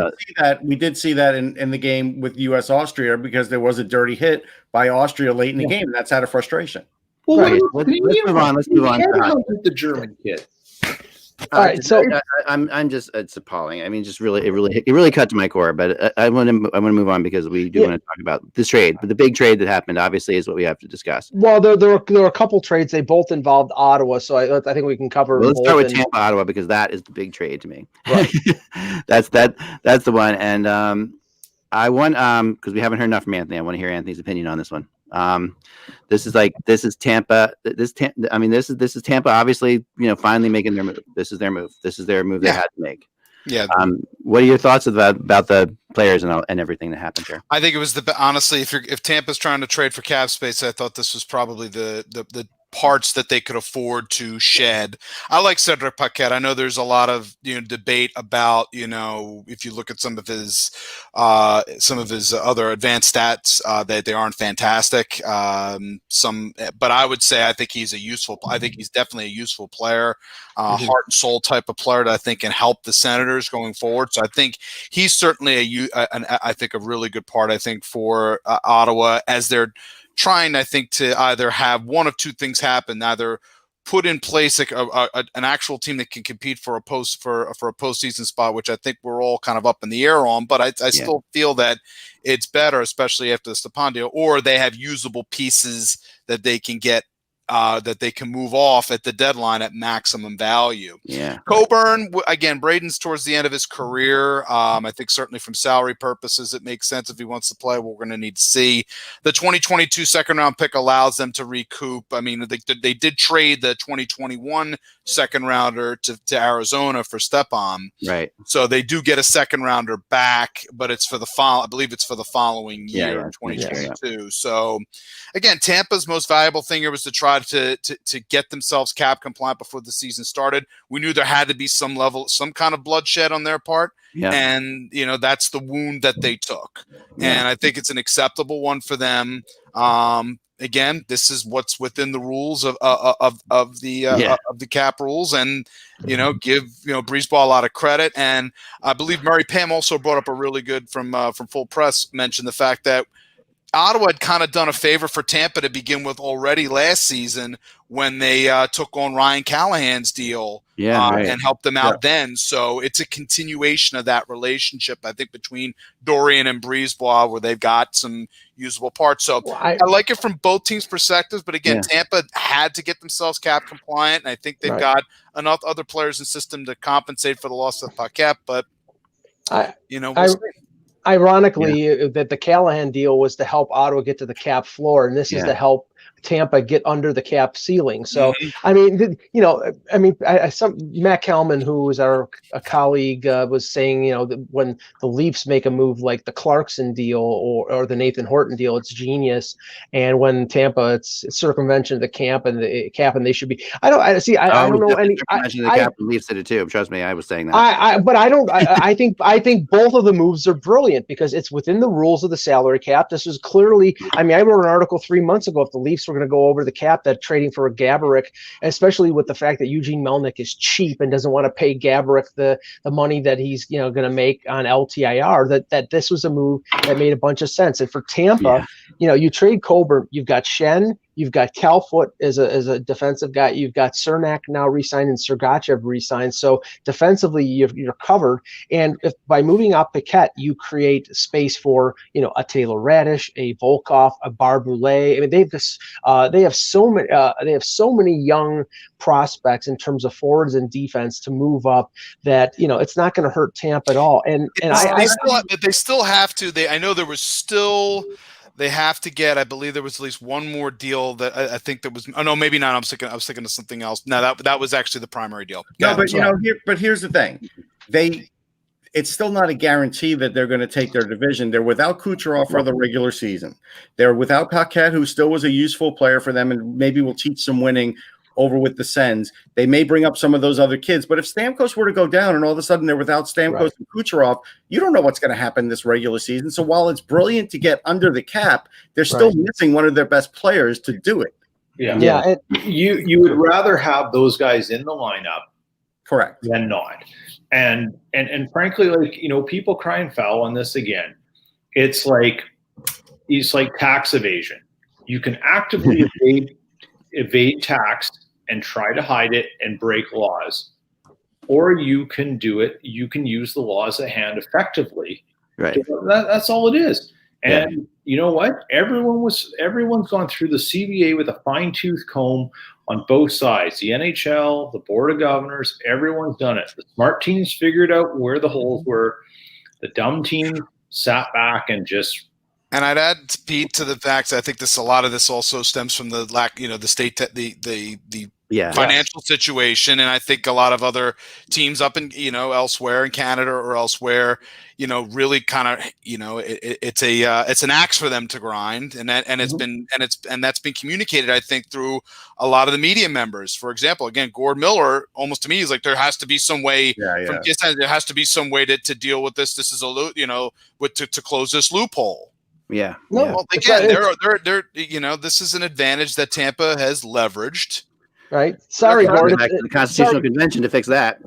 We did see that in the game with U.S. Austria, because there was a dirty hit by Austria late in the game, and that's out of frustration. Well, right. Let's move on. Let's move on. The German kid. All right, so I'm just, it's appalling. I mean, just really, it really cut to my core. But I want to move on, because we do want to talk about this trade. But the big trade that happened, obviously, is what we have to discuss. Well, there were a couple trades. They both involved Ottawa, so I think we can cover. Well, let's start with Tampa, Ottawa, because that is the big trade to me. Right. That's the one. And I want, because we haven't heard enough from Anthony. I want to hear Anthony's opinion on this one. This is Tampa. This is Tampa. Obviously, finally making their move. This is their move. This is their move they had to make. Yeah. What are your thoughts about the players and everything that happened here? I think it was honestly, if Tampa's trying to trade for cap space, I thought this was probably the parts that they could afford to shed. I like Cedric Paquette. I know there's a lot of debate about if you look at some of his other advanced stats, that they aren't fantastic. But I would say I think he's definitely a useful player, heart and soul type of player that I think can help the Senators going forward. So I think he's certainly I think a really good part. I think for Ottawa, as they're trying, I think, to either have one of two things happen: either put in place an actual team that can compete for a postseason spot, which I think we're all kind of up in the air on, but I still feel that it's better, especially after the Stepan deal, or they have usable pieces that they can get, that they can move off at the deadline at maximum value. Yeah. Coburn, again, Braden's towards the end of his career. I think certainly from salary purposes, it makes sense if he wants to play. We're going to need to see. The 2022 second round pick allows them to recoup. I mean, they did trade the 2021 second rounder to Arizona for Stepan. Right. So they do get a second rounder back, but it's for I believe it's for the following year, in 2022. Yeah. So again, Tampa's most valuable thing here was to try to get themselves cap compliant before the season started. We knew there had to be some kind of bloodshed on their part. Yeah. And that's the wound that they took. Yeah. And I think it's an acceptable one for them. Again, this is what's within the rules of the cap rules, and give Breezeball a lot of credit. And I believe Murray Pam also brought up a really good from Full Press, mentioned the fact that Ottawa had kind of done a favor for Tampa to begin with already last season when they took on Ryan Callahan's deal and helped them out then. So it's a continuation of that relationship, I think, between Dorian and Breezeball, where they've got some usable parts. So I like it from both teams' perspectives. But again, Tampa had to get themselves cap compliant, and I think they've got enough other players in the system to compensate for the loss of Paquette. But we'll see. Ironically, that the Callahan deal was to help Ottawa get to the cap floor, and this is to help Tampa get under the cap ceiling. So, I mean, Matt Kalman, who was a colleague, was saying, that when the Leafs make a move like the Clarkson deal or the Nathan Horton deal, it's genius. And when Tampa, it's circumvention of the cap, and they should be. I don't know any. The cap Leafs did it too. Trust me, I was saying that. I think both of the moves are brilliant because it's within the rules of the salary cap. This is clearly. I mean, I wrote an article 3 months ago. If the Leafs were going to go over the cap, that trading for a Gaborik, especially with the fact that Eugene Melnyk is cheap and doesn't want to pay Gaborik the money that he's going to make on LTIR, that this was a move that made a bunch of sense. And for Tampa, you trade Coburn, you've got Shen, you've got Calfoot as a defensive guy, you've got Cernak now re-signed and Sergachev re-signed. So defensively, you're covered. And if by moving out Paquette, you create space for a Taylor Radish, a Volkov, a Barboulay. I mean, they have so many young prospects in terms of forwards and defense to move up that it's not going to hurt Tampa at all. And they still have to. I know there was still. They have to get. I believe there was at least one more deal that I think there was. Oh no, maybe not. I was thinking of something else. No, that was actually the primary deal. No, but but here's the thing. It's still not a guarantee that they're going to take their division. They're without Kucherov for the regular season. They're without Paquette, who still was a useful player for them and maybe will teach some winning over with the Sens. They may bring up some of those other kids, but if Stamkos were to go down and all of a sudden they're without Stamkos and Kucherov, you don't know what's going to happen this regular season. So while it's brilliant to get under the cap, they're still missing one of their best players to do it. Yeah. You would rather have those guys in the lineup, correct, than not. And frankly, like, you know, people crying foul on this again. It's like tax evasion. You can actively evade tax and try to hide it and break laws, or you can do it. You can use the laws at hand effectively. Right. That's all it is. And you know what? Everyone's gone through the CBA with a fine-tooth comb on both sides. The NHL, the Board of Governors, everyone's done it. The smart teams figured out where the holes were. The dumb teams sat back and just. And I'd add, Pete, to the fact that I think a lot of this also stems from the lack, you know, the state, the financial situation, and I think a lot of other teams up in, you know, elsewhere in Canada or elsewhere, you know, really kind of, you know, it's an axe for them to grind, and that's been communicated, I think, through a lot of the media members. For example, again, Gord Miller, almost to me, is like, there has to be some way from there has to be some way to deal with this. This is to close this loophole. Yeah. No, well, again, they're you know, this is an advantage that Tampa has leveraged. Right. Sorry, Gord. Back to the Constitutional Convention to fix that.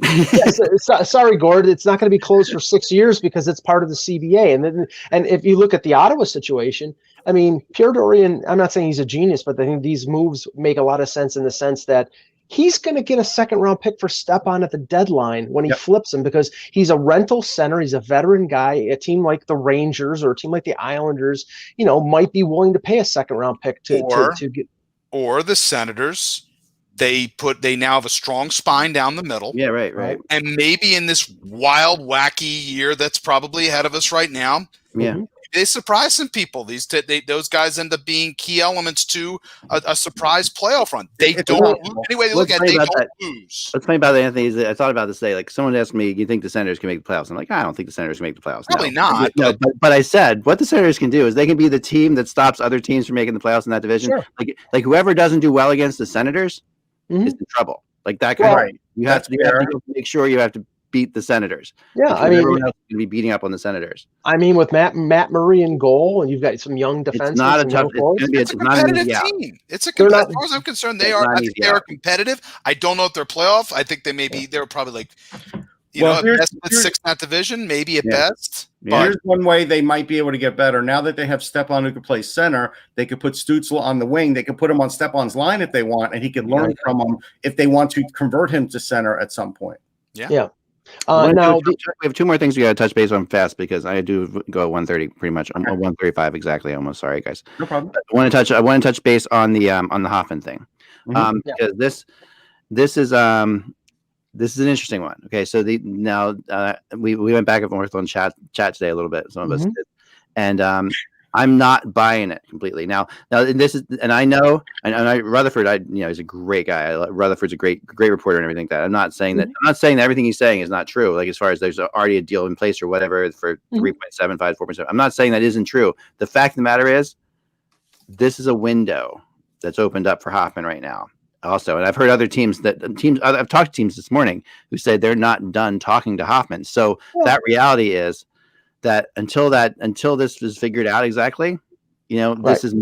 Sorry, Gord. It's not going to be closed for 6 years because it's part of the CBA. And if you look at the Ottawa situation, I mean, Pierre Dorion, I'm not saying he's a genius, but I think these moves make a lot of sense in the sense that he's going to get a second-round pick for Stepan at the deadline when he flips him, because he's a rental center. He's a veteran guy. A team like the Rangers or a team like the Islanders, you know, might be willing to pay a second-round pick to get. Or the Senators. They now have a strong spine down the middle. Yeah, right. And maybe in this wild, wacky year that's probably ahead of us right now, they surprise some people. Those guys end up being key elements to a surprise playoff run. They don't lose. Anyway, they look at it, they don't lose. What's funny about that, Anthony, is that I thought about this today. Like, someone asked me, "You think the Senators can make the playoffs?" I'm like, I don't think the Senators can make the playoffs. Probably not. No, but I said what the Senators can do is they can be the team that stops other teams from making the playoffs in that division. Sure. Like whoever doesn't do well against the Senators is in trouble. Like that kind of you have to make sure you have to beat the Senators. Yeah, I mean, everyone else can be beating up on the Senators. I mean, with Matt Murray in goal, and you've got some young defensemen. It's not a tough. It's a competitive team. It's a competitive. As far as I'm concerned, they are competitive. I don't know if they're playoff. I think they may be. They're probably like, at best sixth in that division, maybe at best. Yeah. Here's one way they might be able to get better. Now that they have Stepan who can play center, they could put Stützle on the wing. They could put him on Stepan's line if they want, and he could learn from him if they want to convert him to center at some point. Yeah. Now we have two more things we got to touch base on fast, because I do go 130 pretty much. I'm 135 exactly almost. Sorry, guys. No problem. I want to touch base on the Hoffman thing, because this is an interesting one. Okay, so we went back and forth on chat today a little bit. Some of us did, and I'm not buying it completely. Now this is, and I know, and Rutherford, he's a great guy. Rutherford's a great reporter and everything like that. I'm not saying that everything he's saying is not true. Like, as far as there's already a deal in place or whatever for 3.75, 4.7. I'm not saying that isn't true. The fact of the matter is, this is a window that's opened up for Hoffman right now. Also, and I've heard other teams I've talked to teams this morning who said they're not done talking to Hoffman. So that reality is that until this is figured out exactly, this is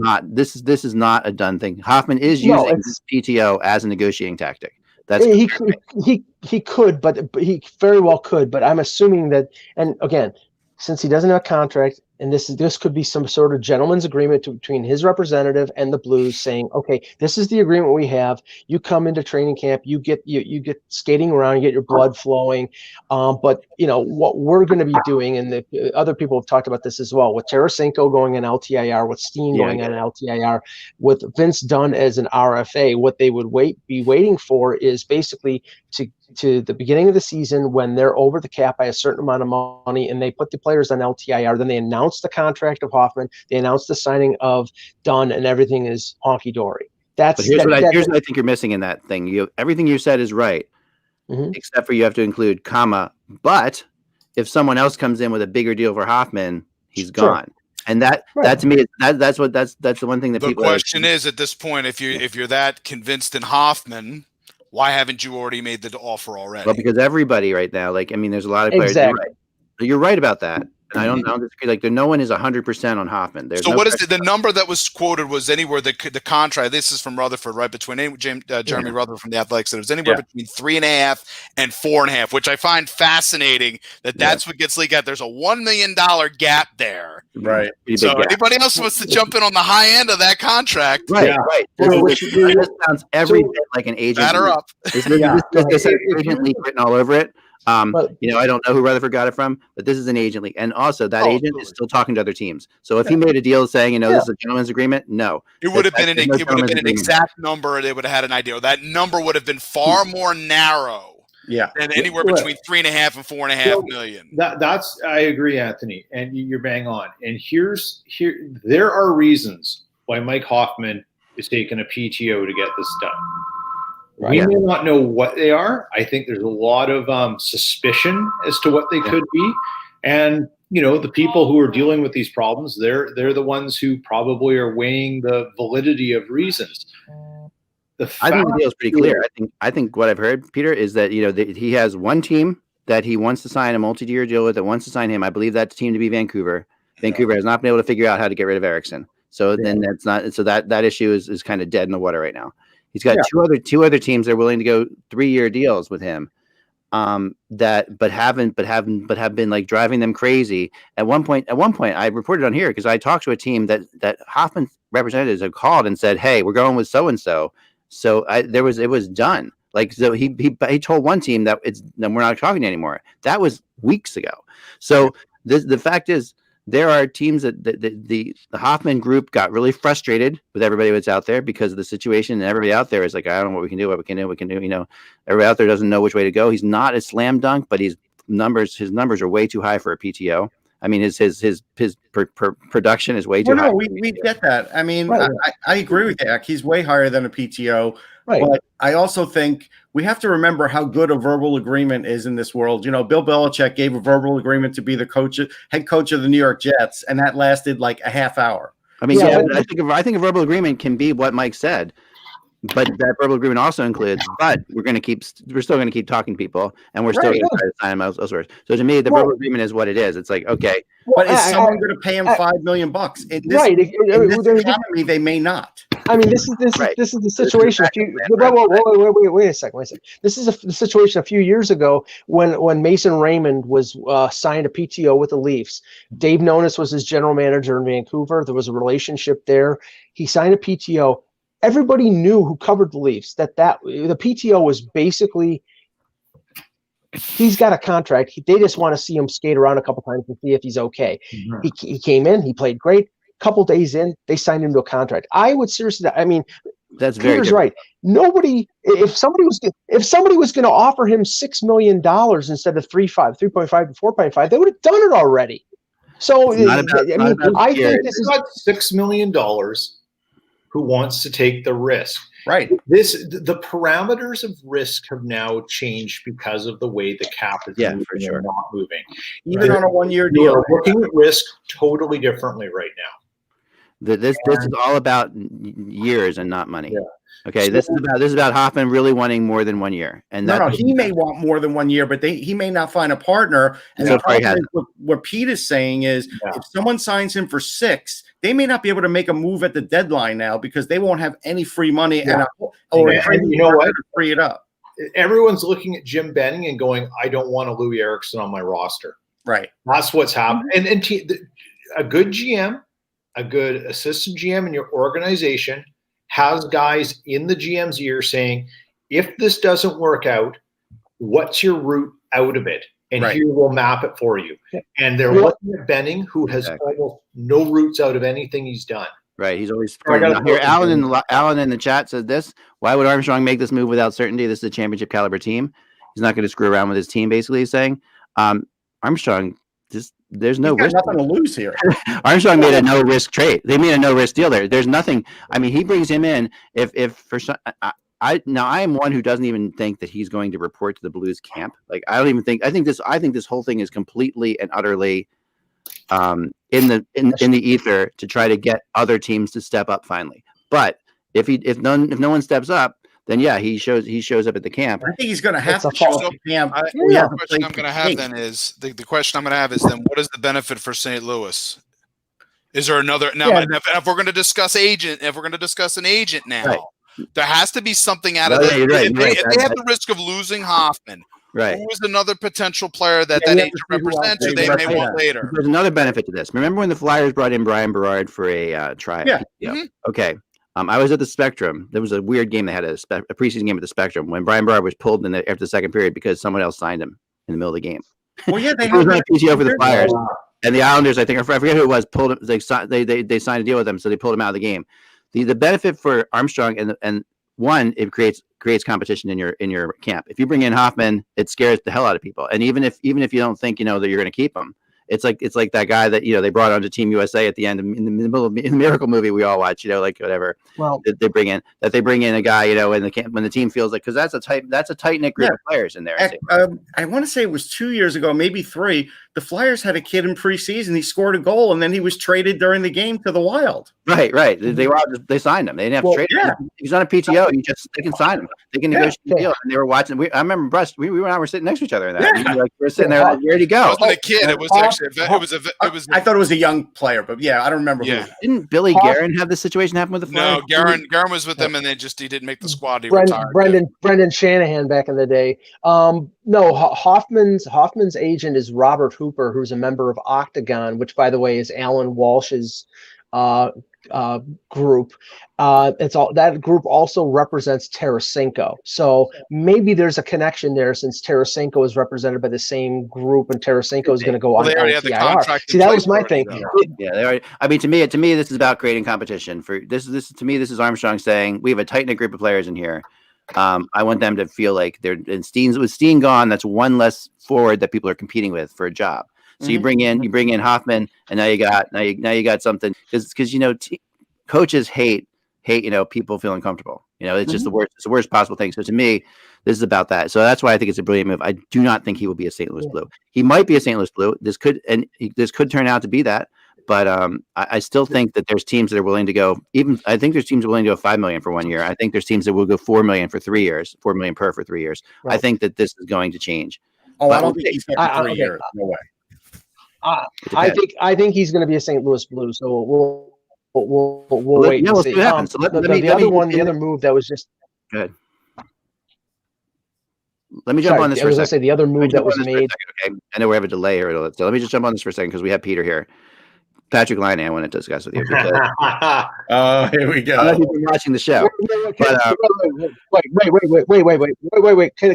not a done thing. Hoffman is using this PTO as a negotiating tactic. That's he could, but he very well could. But I'm assuming that, and again, since he doesn't have a contract, and this could be some sort of gentleman's agreement between his representative and the Blues, saying, okay, this is the agreement we have. You come into training camp, you get skating around, you get your blood flowing. But what we're going to be doing, and the other people have talked about this as well, with Tarasenko going in LTIR, with Steen going on LTIR, with Vince Dunn as an RFA, what they would be waiting for is basically to the beginning of the season, when they're over the cap by a certain amount of money and they put the players on LTIR, then they announce the contract of Hoffman, they announce the signing of Dunn, and everything is honky-dory. Here's what I think you're missing in that thing. Everything you said is right, except for you have to include comma, but if someone else comes in with a bigger deal for Hoffman, he's gone. And that to me, that's the one thing that the question is at this point, if you're that convinced in Hoffman, why haven't you already made the offer already? Well, because everybody right now, there's a lot of players. Exactly. You're right about that. And I don't disagree. No one is 100% on Hoffman. So what is the number that was quoted was anywhere the contract? This is from Rutherford, right? Between Jeremy Rutherford from the Athletics, that it was anywhere between 3.5 and 4.5, which I find fascinating. That's what gets leaked out. There's a $1 million gap there, right? So anybody else wants to jump in on the high end of that contract, right? This sounds every bit like an agent. Batter up. This agent leak written all over it. I don't know who Rutherford got it from, but this is an agent leak. And also that agent is still talking to other teams. So if he made a deal saying, this is a gentleman's agreement, no. It would have been an exact number. They would have had an idea. That number would have been far more narrow. Than anywhere between 3.5 and 4.5 million. That's I agree, Anthony, and you're bang on. And there are reasons why Mike Hoffman is taking a PTO to get this done. We may not know what they are. I think there's a lot of suspicion as to what they could be. And, the people who are dealing with these problems, they're the ones who probably are weighing the validity of reasons. I think the deal is pretty clear. I think what I've heard, Peter, is that, he has one team that he wants to sign a multi-year deal with, that wants to sign him. I believe that team to be Vancouver. Vancouver has not been able to figure out how to get rid of Eriksson. So then that's not, so that issue is kind of dead in the water right now. He's got two other teams that are willing to go 3-year deals with him, but have been driving them crazy. At one point, I reported on here because I talked to a team that Hoffman representatives had called and said, "Hey, we're going with so and so." So it was done. So he told one team that we're not talking anymore. That was weeks ago. So the fact is, there are teams that the Hoffman group got really frustrated with everybody that's out there because of the situation, and everybody out there is like, I don't know what we can do. Everybody out there doesn't know which way to go. He's not a slam dunk, but his numbers are way too high for a PTO. I mean, his production is way too high. No, we get that. I mean, I agree with Jack. He's way higher than a PTO. Right. But I also think we have to remember how good a verbal agreement is in this world. Bill Belichick gave a verbal agreement to be the head coach of the New York Jets, and that lasted like a half hour. I mean, I think a verbal agreement can be what Mike said. But that verbal agreement also includes, but we're still going to keep talking to people, and we're still going to try to sign them elsewhere. So to me, the verbal agreement is what it is. It's like, okay, but is someone going to pay him $5 million? In this economy, they may not. I mean, this is the situation. Wait a second. This is the situation a few years ago when Mason Raymond was signed a PTO with the Leafs. Dave Nonis was his general manager in Vancouver. There was a relationship there. He signed a PTO. Everybody knew who covered the Leafs that the PTO was basically, he's got a contract. They just want to see him skate around a couple times and see if he's okay. Mm-hmm. He came in, he played great. Couple days in, they signed him to a contract. I would seriously, I mean, that's Peter's right. Nobody, if somebody was going to offer him $6 million instead of 3.5 to 4.5, they would have done it already. So I think this is got $6 million. Who wants to take the risk? Right. The parameters of risk have now changed because of the way the cap is moving for sure. and not moving. Even on a 1-year deal, we're looking at risk totally differently right now. This is all about years and not money. Yeah. Okay, so, this is about Hoffman really wanting more than 1 year, and he may want more than 1 year, but he may not find a partner. And so what Pete is saying is, if someone signs him for 6, they may not be able to make a move at the deadline now because they won't have any free money and you know what? To free it up. Everyone's looking at Jim Benning and going, "I don't want a Louis Eriksson on my roster." Right. That's what's happening. And a good GM, a good assistant GM in your organization has guys in the GM's ear saying, if this doesn't work out, what's your route out of it? And here we'll map it for you. And they're looking at Benning, who has almost no roots out of anything he's done. Right. He's always here. Alan in the chat said this. Why would Armstrong make this move without certainty? This is a championship caliber team. He's not going to screw around with his team, basically, he's saying. Armstrong, there's no risk. Nothing to lose here. Armstrong made a no risk trade. They made a no risk deal there. There's nothing. I mean, he brings him in. If for some, I am one who doesn't even think that he's going to report to the Blues camp. Like I think this whole thing is completely and utterly in the ether to try to get other teams to step up finally. But if no one steps up, then he shows up at the camp. I think he's going to have to show up at camp. The question I'm going to have then is what is the benefit for St. Louis? Is there another now? If we're going to discuss an agent now, right, there has to be something out of it. If they have the risk of losing Hoffman. Right. Who is another potential player that agent represents who they may want later? There's another benefit to this. Remember when the Flyers brought in Brian Berard for a tryout? Yeah. Mm-hmm. Okay. I was at the Spectrum. There was a weird game. They had a preseason game at the Spectrum when Brian Berard was pulled after the second period because someone else signed him in the middle of the game. Well, yeah, they was on PTO for the Flyers, and the Islanders. I forget who it was. Pulled him. They signed a deal with him, so they pulled him out of the game. The benefit for Armstrong and one, it creates competition in your camp. If you bring in Hoffman, it scares the hell out of people. And even if you don't think that you're going to keep him, it's like that guy that they brought onto Team USA at the end in the middle of the Miracle movie we all watch. Whatever. Well, they bring in a guy in the camp when the team feels like, because that's a tight knit group of players in there. I want to say it was 2 years ago, maybe 3. The Flyers had a kid in preseason. He scored a goal, and then he was traded during the game to the Wild. Right. They signed him. They didn't have to trade him. He's on a PTO. They can sign him. They can negotiate a deal. And they were watching. I remember Bruce. We were sitting next to each other in that. Yeah. We're sitting there. Like, where'd he go? It wasn't a kid. It was actually. It was. I thought it was a young player, but I don't remember. Yeah. Who. Didn't Billy Guerin have this situation happen with the Flyers? No, Guerin was with them, and he didn't make the squad. He retired. Brendan Shanahan back in the day. No, Hoffman's agent is Robert Hooper, who's a member of Octagon, which, by the way, is Alan Walsh's group. That group also represents Tarasenko. So maybe there's a connection there, since Tarasenko is represented by the same group, and Tarasenko is going to go on. They already have the contract. See, that was my thing. Yeah, they already. I mean, to me, this is about creating competition. This is Armstrong saying we have a tight knit group of players in here. I want them to feel like with Steen gone, that's one less forward that people are competing with for a job. So you bring in Hoffman, and now you got something, because coaches hate people feeling comfortable. It's just the worst possible thing. So to me, this is about that. So that's why I think it's a brilliant move. I do not think he will be a St. Louis Blue. He might be a St. Louis Blue. This could turn out to be that. But I still think that there's teams that are willing to go. I think there's teams willing to go $5 million for 1 year. I think there's teams that will go $4 million for 3 years, $4 million per for 3 years. Right. I think that this is going to change. Oh, I don't think he's got 3 years. No way. I think he's going to be a St. Louis Blue. So we'll wait and see. So the other move that was just good. Let me jump on this for a second. I was going to say the other move that was made. Okay. I know we have a delay here. So let me just jump on this for a second because we have Peter here. Patrick Laine, I want to discuss with you. Oh, here we go. I don't know if you've been watching the show. Wait.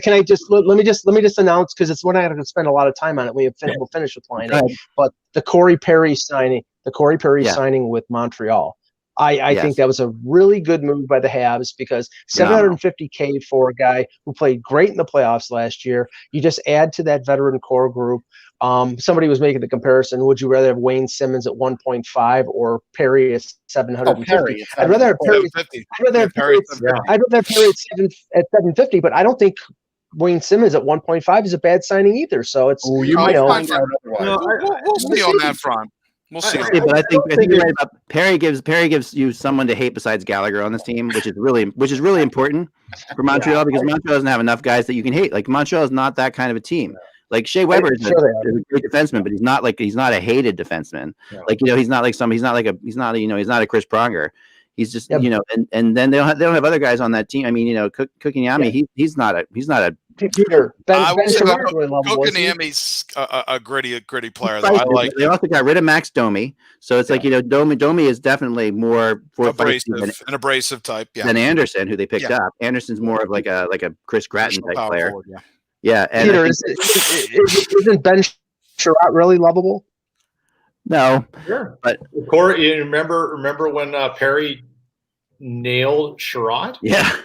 Can I just let me just announce, because we're not going to spend a lot of time on it. We'll finish with Laine. But the Corey Perry signing with Montreal. I think that was a really good move by the Habs, because $750K for a guy who played great in the playoffs last year. You just add to that veteran core group. Somebody was making the comparison. Would you rather have Wayne Simmons at 1.5 or Perry at 750? I'd rather have Perry. I'd rather have Perry at 750, but I don't think Wayne Simmons at 1.5 is a bad signing either. So it's we'll see on that front. We'll see. But I think you're right about Perry gives you someone to hate besides Gallagher on this team, which is really important for Montreal, because Montreal doesn't have enough guys that you can hate. Like, Montreal is not that kind of a team. Like, Shea Weber is a great defenseman, but he's not a hated defenseman. Yeah. Like, he's not a Chris Pronger. He's just and then they don't have other guys on that team. I mean, Kotkaniemi, he's not a Peter. Kotkaniemi's a gritty player. Though. I like. They also got rid of Max Domi, so it's like Domi is definitely more abrasive type than Anderson, who they picked up. Anderson's more of like a Chris Gratton type player. Forward, yeah, and Peter, isn't Ben Sherratt really lovable? No, sure. But Corey, you remember when Perry nailed Sherratt? Yeah.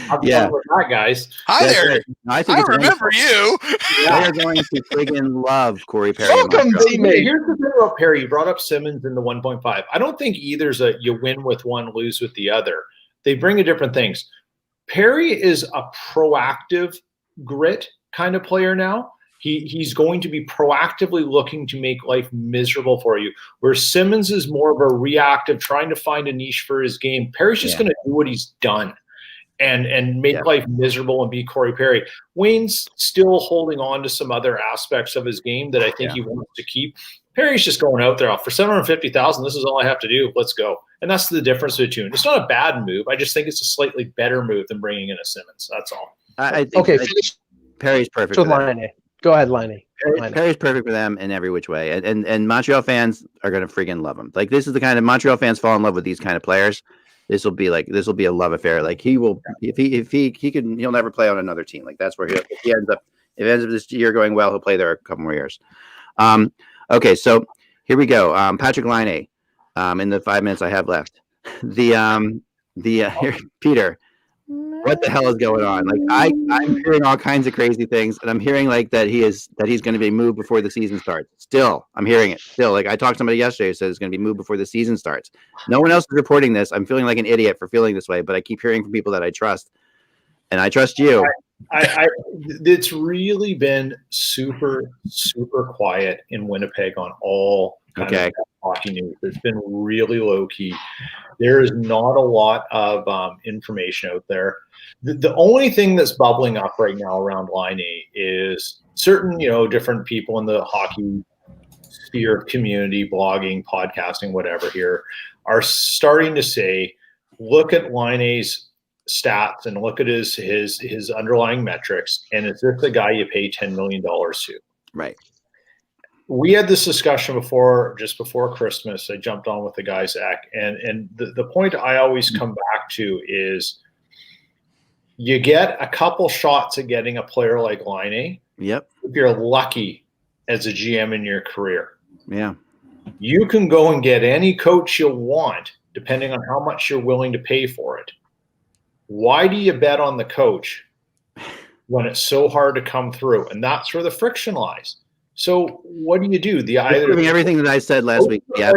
I'm with that, guys. Hi there. I remember you. They're going to friggin' love Corey Perry. Welcome, teammate. Here's the thing about Perry. You brought up Simmons in the 1.5. I don't think either's you win with one, lose with the other. They bring different things. Perry is a proactive grit kind of player now. He's going to be proactively looking to make life miserable for you. Where Simmons is more of a reactive, trying to find a niche for his game. Perry's just going to do what he's done and make life miserable and be Corey Perry. Wayne's still holding on to some other aspects of his game that I think he wants to keep. Perry's just going out there for $750,000. This is all I have to do. Let's go. And that's the difference between. It's not a bad move. I just think it's a slightly better move than bringing in a Simmons. That's all. I think Perry's perfect. So Go ahead, Liney. Perry's perfect for them in every which way, and Montreal fans are gonna freaking love him. Like, this is the kind of Montreal fans fall in love with these kind of players. This will be a love affair. Like, he will, if he can, he'll never play on another team. Like, that's where he ends up. If it ends up this year going well, he'll play there a couple more years. Okay, so here we go. Patrick Laine. In the 5 minutes I have left, Peter. What the hell is going on? Like, I'm hearing all kinds of crazy things, and I'm hearing like that he's going to be moved before the season starts. Still, I'm hearing it. Still, like, I talked to somebody yesterday who said it's going to be moved before the season starts. No one else is reporting this. I'm feeling like an idiot for feeling this way, but I keep hearing from people that I trust, and I trust you. It's really been super, super quiet in Winnipeg on all kind of hockey news. It's been really low key. There is not a lot of information out there. The only thing that's bubbling up right now around Laine is certain, different people in the hockey sphere of community, blogging, podcasting, whatever here, are starting to say, look at Laine's stats and look at his underlying metrics, and is this the guy you pay $10 million to? Right. We had this discussion just before Christmas. I jumped on with the guy, Zach, and the point I always come back to is you get a couple shots at getting a player like Laine. Yep. If you're lucky as a GM in your career. Yeah. You can go and get any coach you want, depending on how much you're willing to pay for it. Why do you bet on the coach when it's so hard to come through? And that's where the friction lies. So what do? Everything that I said last week. Yeah.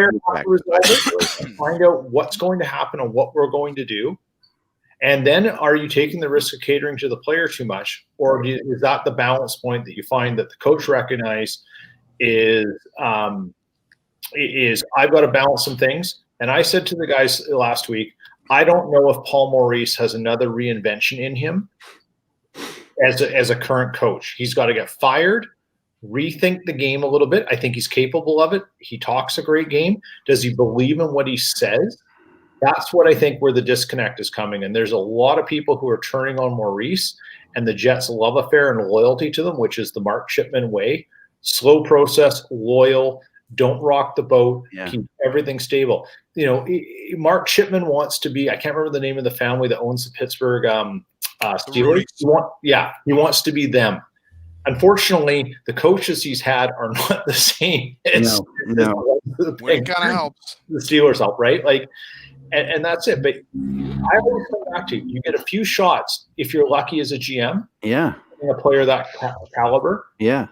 Find out what's going to happen and what we're going to do. And then are you taking the risk of catering to the player too much? Or is that the balance point that you find that the coach recognized is I've got to balance some things? And I said to the guys last week, I don't know if Paul Maurice has another reinvention in him as a current coach. He's got to get fired, rethink the game a little bit. I think he's capable of it. He talks a great game. Does he believe in what he says? That's what I think where the disconnect is coming. And there's a lot of people who are turning on Maurice and the Jets' love affair and loyalty to them, which is the Mark Chipman way. Slow process, loyal, don't rock the boat, keep everything stable. Mark Chipman wants to be, I can't remember the name of the family that owns the Pittsburgh Steelers. He wants to be them. Unfortunately, the coaches he's had are not the same. It kind of helps. The Steelers help, right? Like, and that's it. But I always come back to you get a few shots if you're lucky as a GM. Yeah. A player that caliber. Yeah.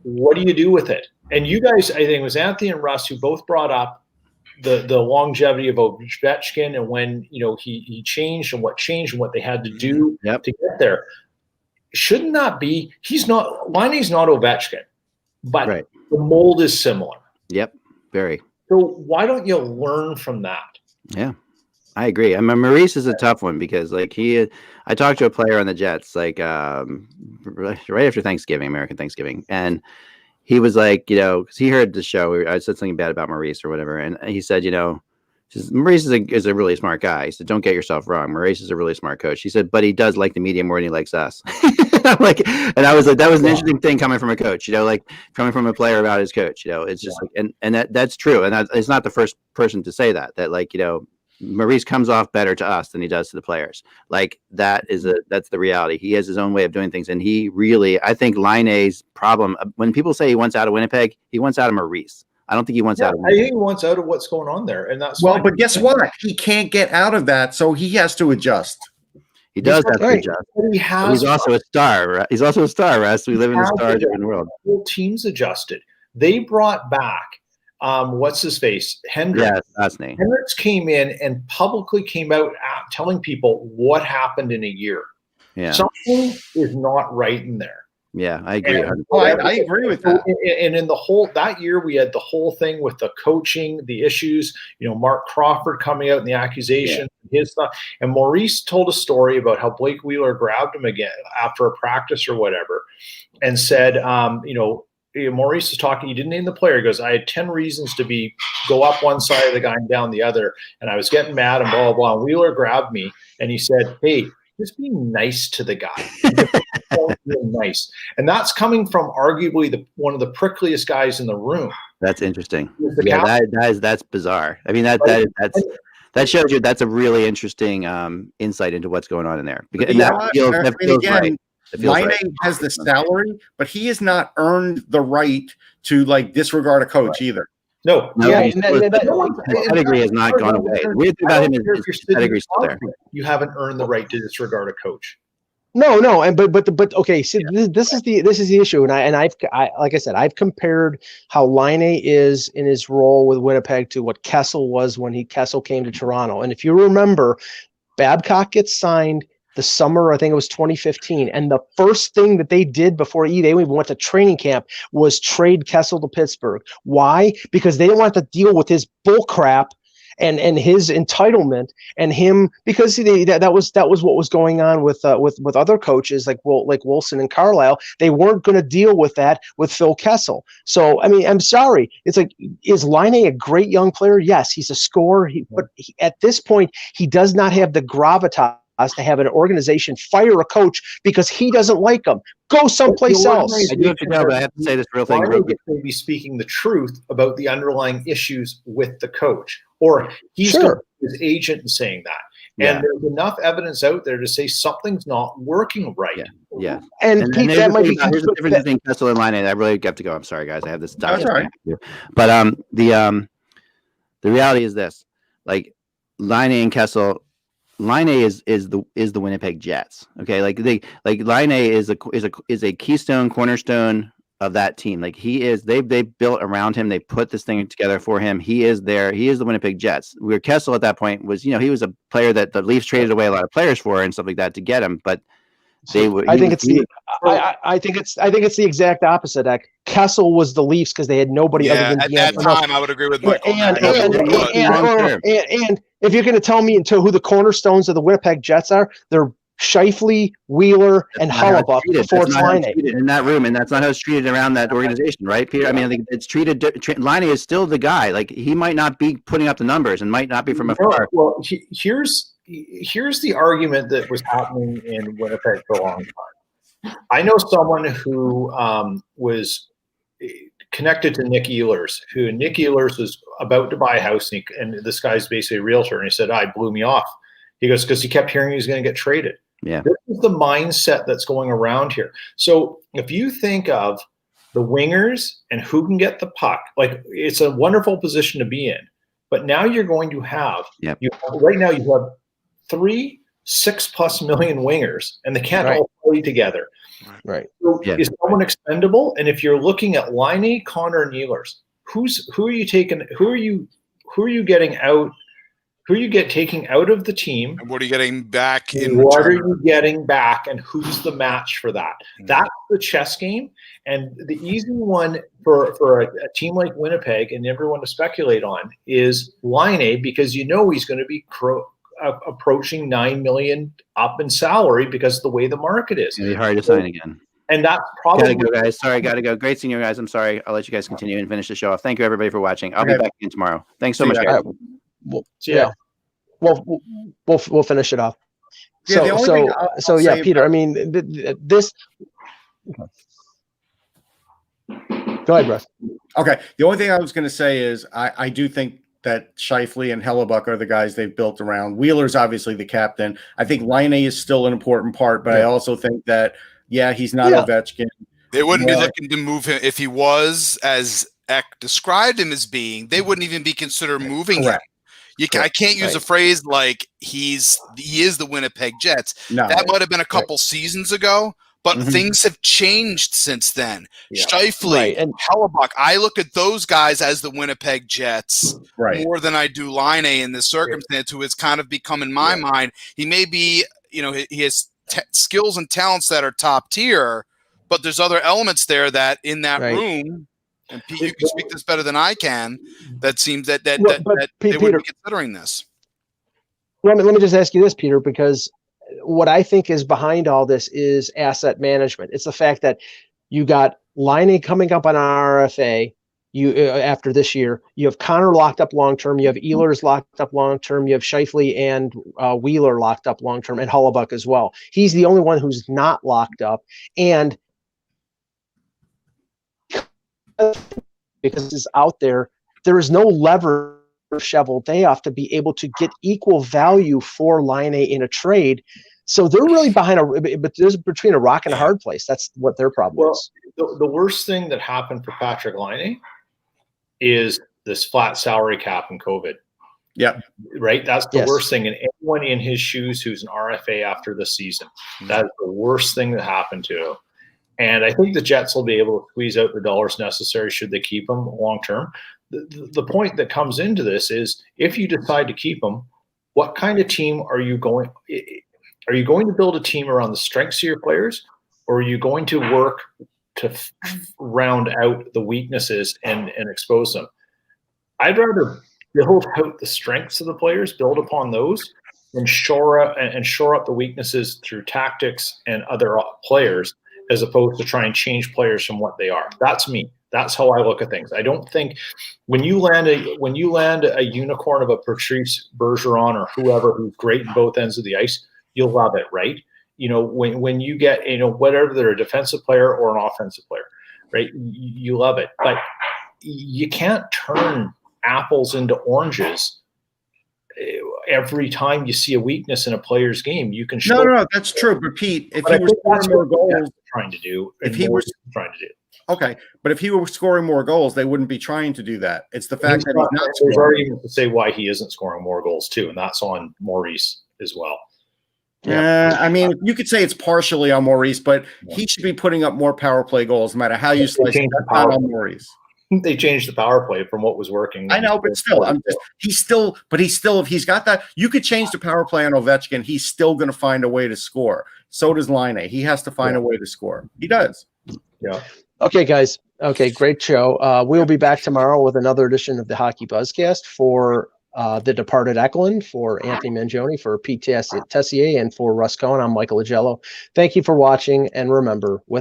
What do you do with it? And you guys, I think it was Anthony and Russ who both brought up the longevity of Ovechkin and when he changed and what they had to do to get there. Shouldn't that be? Laine's not Ovechkin, but the mold is similar. Yep, very. So why don't you learn from that? Yeah, I agree. I mean, Maurice is a tough one because I talked to a player on the Jets right after Thanksgiving, American Thanksgiving, and he was like, because he heard the show, I said something bad about Maurice or whatever, and he said, Maurice is a really smart guy. He said, don't get yourself wrong. Maurice is a really smart coach. He said, but he does like the media more than he likes us. And I was like, that was an interesting thing coming from a coach, like coming from a player about his coach, it's just like, and that's true. And it's not the first person to say that Maurice comes off better to us than he does to the players. Like that's the reality. He has his own way of doing things. And he really, I think Laine's problem, when people say he wants out of Winnipeg, he wants out of Maurice. I don't think he wants out of Winnipeg. I think he wants out of what's going on there. And that's but guess what? He can't get out of that. So he has to adjust. He does have to adjust. He's also a star. Right? He's also a star, Russ. We live in a star-driven world. The whole team's adjusted. They brought back, what's his face? Hendricks. Yeah, that's name. Hendricks came in and publicly came out telling people what happened in a year. Yeah. Something is not right in there. Yeah, I agree. I agree with that. And in the whole that year, we had the whole thing with the coaching, the issues. Mark Crawford coming out and the accusation, his stuff. And Maurice told a story about how Blake Wheeler grabbed him again after a practice or whatever, and said, Maurice was talking. He didn't name the player. He goes, I had 10 reasons to go up one side of the guy and down the other, and I was getting mad and blah blah blah. And Wheeler grabbed me and he said, "Hey, just be nice to the guy." Nice, and that's coming from arguably one of the prickliest guys in the room. That's interesting. Yeah, that's bizarre. I mean, that shows you that's a really interesting insight into what's going on in there. Because that feels right. Laine has the salary, but he has not earned the right to disregard a coach either. No, his pedigree has not gone away. The weird thing about him is his pedigree still there. You haven't earned the right to disregard a coach. No, and but okay. See, this is the issue, and I've like I said, I've compared how Laine is in his role with Winnipeg to what Kessel was when Kessel came to Toronto. And if you remember, Babcock gets signed the summer, I think it was 2015, and the first thing that they did before they even went to training camp was trade Kessel to Pittsburgh. Why? Because they didn't want to deal with his bull crap and his entitlement and him, because that was what was going on with other coaches like Wilson and Carlisle. They weren't going to deal with that with Phil Kessel. So I mean, I'm sorry. It's like, is Laine a great young player? Yes, he's a scorer. But at this point, he does not have the gravitas to have an organization fire a coach because he doesn't like them. Go someplace else. I do have to go, but I have to say this real thing. May be speaking the truth about the underlying issues with the coach, or he's going to his agent and saying that. And there's enough evidence out there to say something's not working right. Yeah. And Pete, that might be here's the difference between Kessel and Laine. I really have to go. I'm sorry, guys. I have this. That's all right. But the reality is this: like Laine and Kessel. Laine is the Winnipeg Jets. Okay, Laine is a keystone cornerstone of that team. Like he is, they built around him. They put this thing together for him. He is there. He is the Winnipeg Jets. Where Kessel at that point was, he was a player that the Leafs traded away a lot of players for and stuff like that to get him. But I think it's the exact opposite. Kessel was the Leafs because they had nobody other than at that time. I would agree with Michael. And if you're going to tell me who the cornerstones of the Winnipeg Jets are, they're Scheifele, Wheeler, and Hellebuyck before it's Laine in that room, and that's not how it's treated around that organization, right, Peter? I mean, I think it's treated. Laine is still the guy. Like he might not be putting up the numbers and might not be from afar. Well, here's the argument that was happening in Winnipeg for a long time. I know someone who was connected to Nick Ehlers, who Nick Ehlers was about to buy a house, and this guy's basically a realtor, and he said, "I blew me off." He goes, because he kept hearing he was going to get traded. Yeah, this is the mindset that's going around here. So if you think of the wingers and who can get the puck, like it's a wonderful position to be in. But now you're going to have, right now you have 3 6+ million wingers, and they can't all play together. Right. So is someone expendable? And if you're looking at Laine, Connor, and Ehlers, who are you taking? Who are you getting out? Who are you taking out of the team? And what are you getting back in return? What are return? you getting back, and who's the match for that? That's the chess game. And the easy one for a team like Winnipeg and everyone to speculate on is Laine, because he's going to be approaching $9 million up in salary because of the way the market is. It's going to be hard to sign again. And that's probably gotta go, guys. Sorry, gotta go. Great seeing you guys. I'm sorry. I'll let you guys continue and finish the show off. Thank you, everybody, for watching. I'll be back again tomorrow. Thanks so much, guys. We'll finish it off. Yeah, Peter. I mean, this. Go ahead, Russ. Okay. The only thing I was going to say is I do think that Scheifele and Hellebuyck are the guys they've built around. Wheeler's obviously the captain. I think Laine is still an important part, but I also think that, he's not Ovechkin. They wouldn't be looking to move him if he was, as Eck described him as being, they wouldn't even be considered moving him. I can't use a phrase like he is the Winnipeg Jets. No, that might have been a couple seasons ago, but things have changed since then. Scheifele and Hellebuyck, I look at those guys as the Winnipeg Jets more than I do Laine in this circumstance, who has kind of become, in my mind, he may be, he has skills and talents that are top tier, but there's other elements there that in that room, and Pete, you can speak this better than I can, that seems that they wouldn't be considering this. Let me just ask you this, Peter, because what I think is behind all this is asset management. It's the fact that you got Laine coming up on RFA. After this year, you have Connor locked up long term. You have Ehlers locked up long term. You have Scheifele and Wheeler locked up long term, and Hellebuyck as well. He's the only one who's not locked up, and because it's out there, there is no lever for Cheveldayoff to be able to get equal value for Laine in a trade. So they're really but there's between a rock and a hard place. That's what their problem is. The worst thing that happened for Patrick Laine is this flat salary cap and COVID. Yeah. Right. That's the worst thing. And anyone in his shoes who's an RFA after the season, that is the worst thing that happened to him. And I think the Jets will be able to squeeze out the dollars necessary should they keep him long term. The point that comes into this is if you decide to keep him, what kind of team are you going to build a team around the strengths of your players, or are you going to work to round out the weaknesses and expose them? I'd rather build out the strengths of the players, build upon those, and shore up the weaknesses through tactics and other players, as opposed to try and change players from what they are. That's me. That's how I look at things. I don't think when you land a unicorn of a Patrice Bergeron or whoever who's great in both ends of the ice, you'll love it, right? When you get, whatever, they're a defensive player or an offensive player, right? You love it. But you can't turn apples into oranges every time you see a weakness in a player's game. You can show. No, that's true. But Pete, if he was scoring more goals, trying to do, okay, but if he were scoring more goals, they wouldn't be trying to do that. It's the fact that he's not. There's arguments to say why he isn't scoring more goals too, and that's on Maurice as well. Yeah, I mean, you could say it's partially on Maurice, but he should be putting up more power play goals, no matter how you slice it. That's not on Maurice. They changed the power play from what was working. I know, but still, if he's got that, you could change the power play on Ovechkin. He's still going to find a way to score. So does Laine. He has to find a way to score. He does. Yeah. Okay, guys. Okay, great show. We'll be back tomorrow with another edition of the Hockey Buzzcast for the departed Eklund, for Anthony Mangione, for Pete Tessier, and for Russ Cohen. I'm Michael Agello. Thank you for watching, and remember, with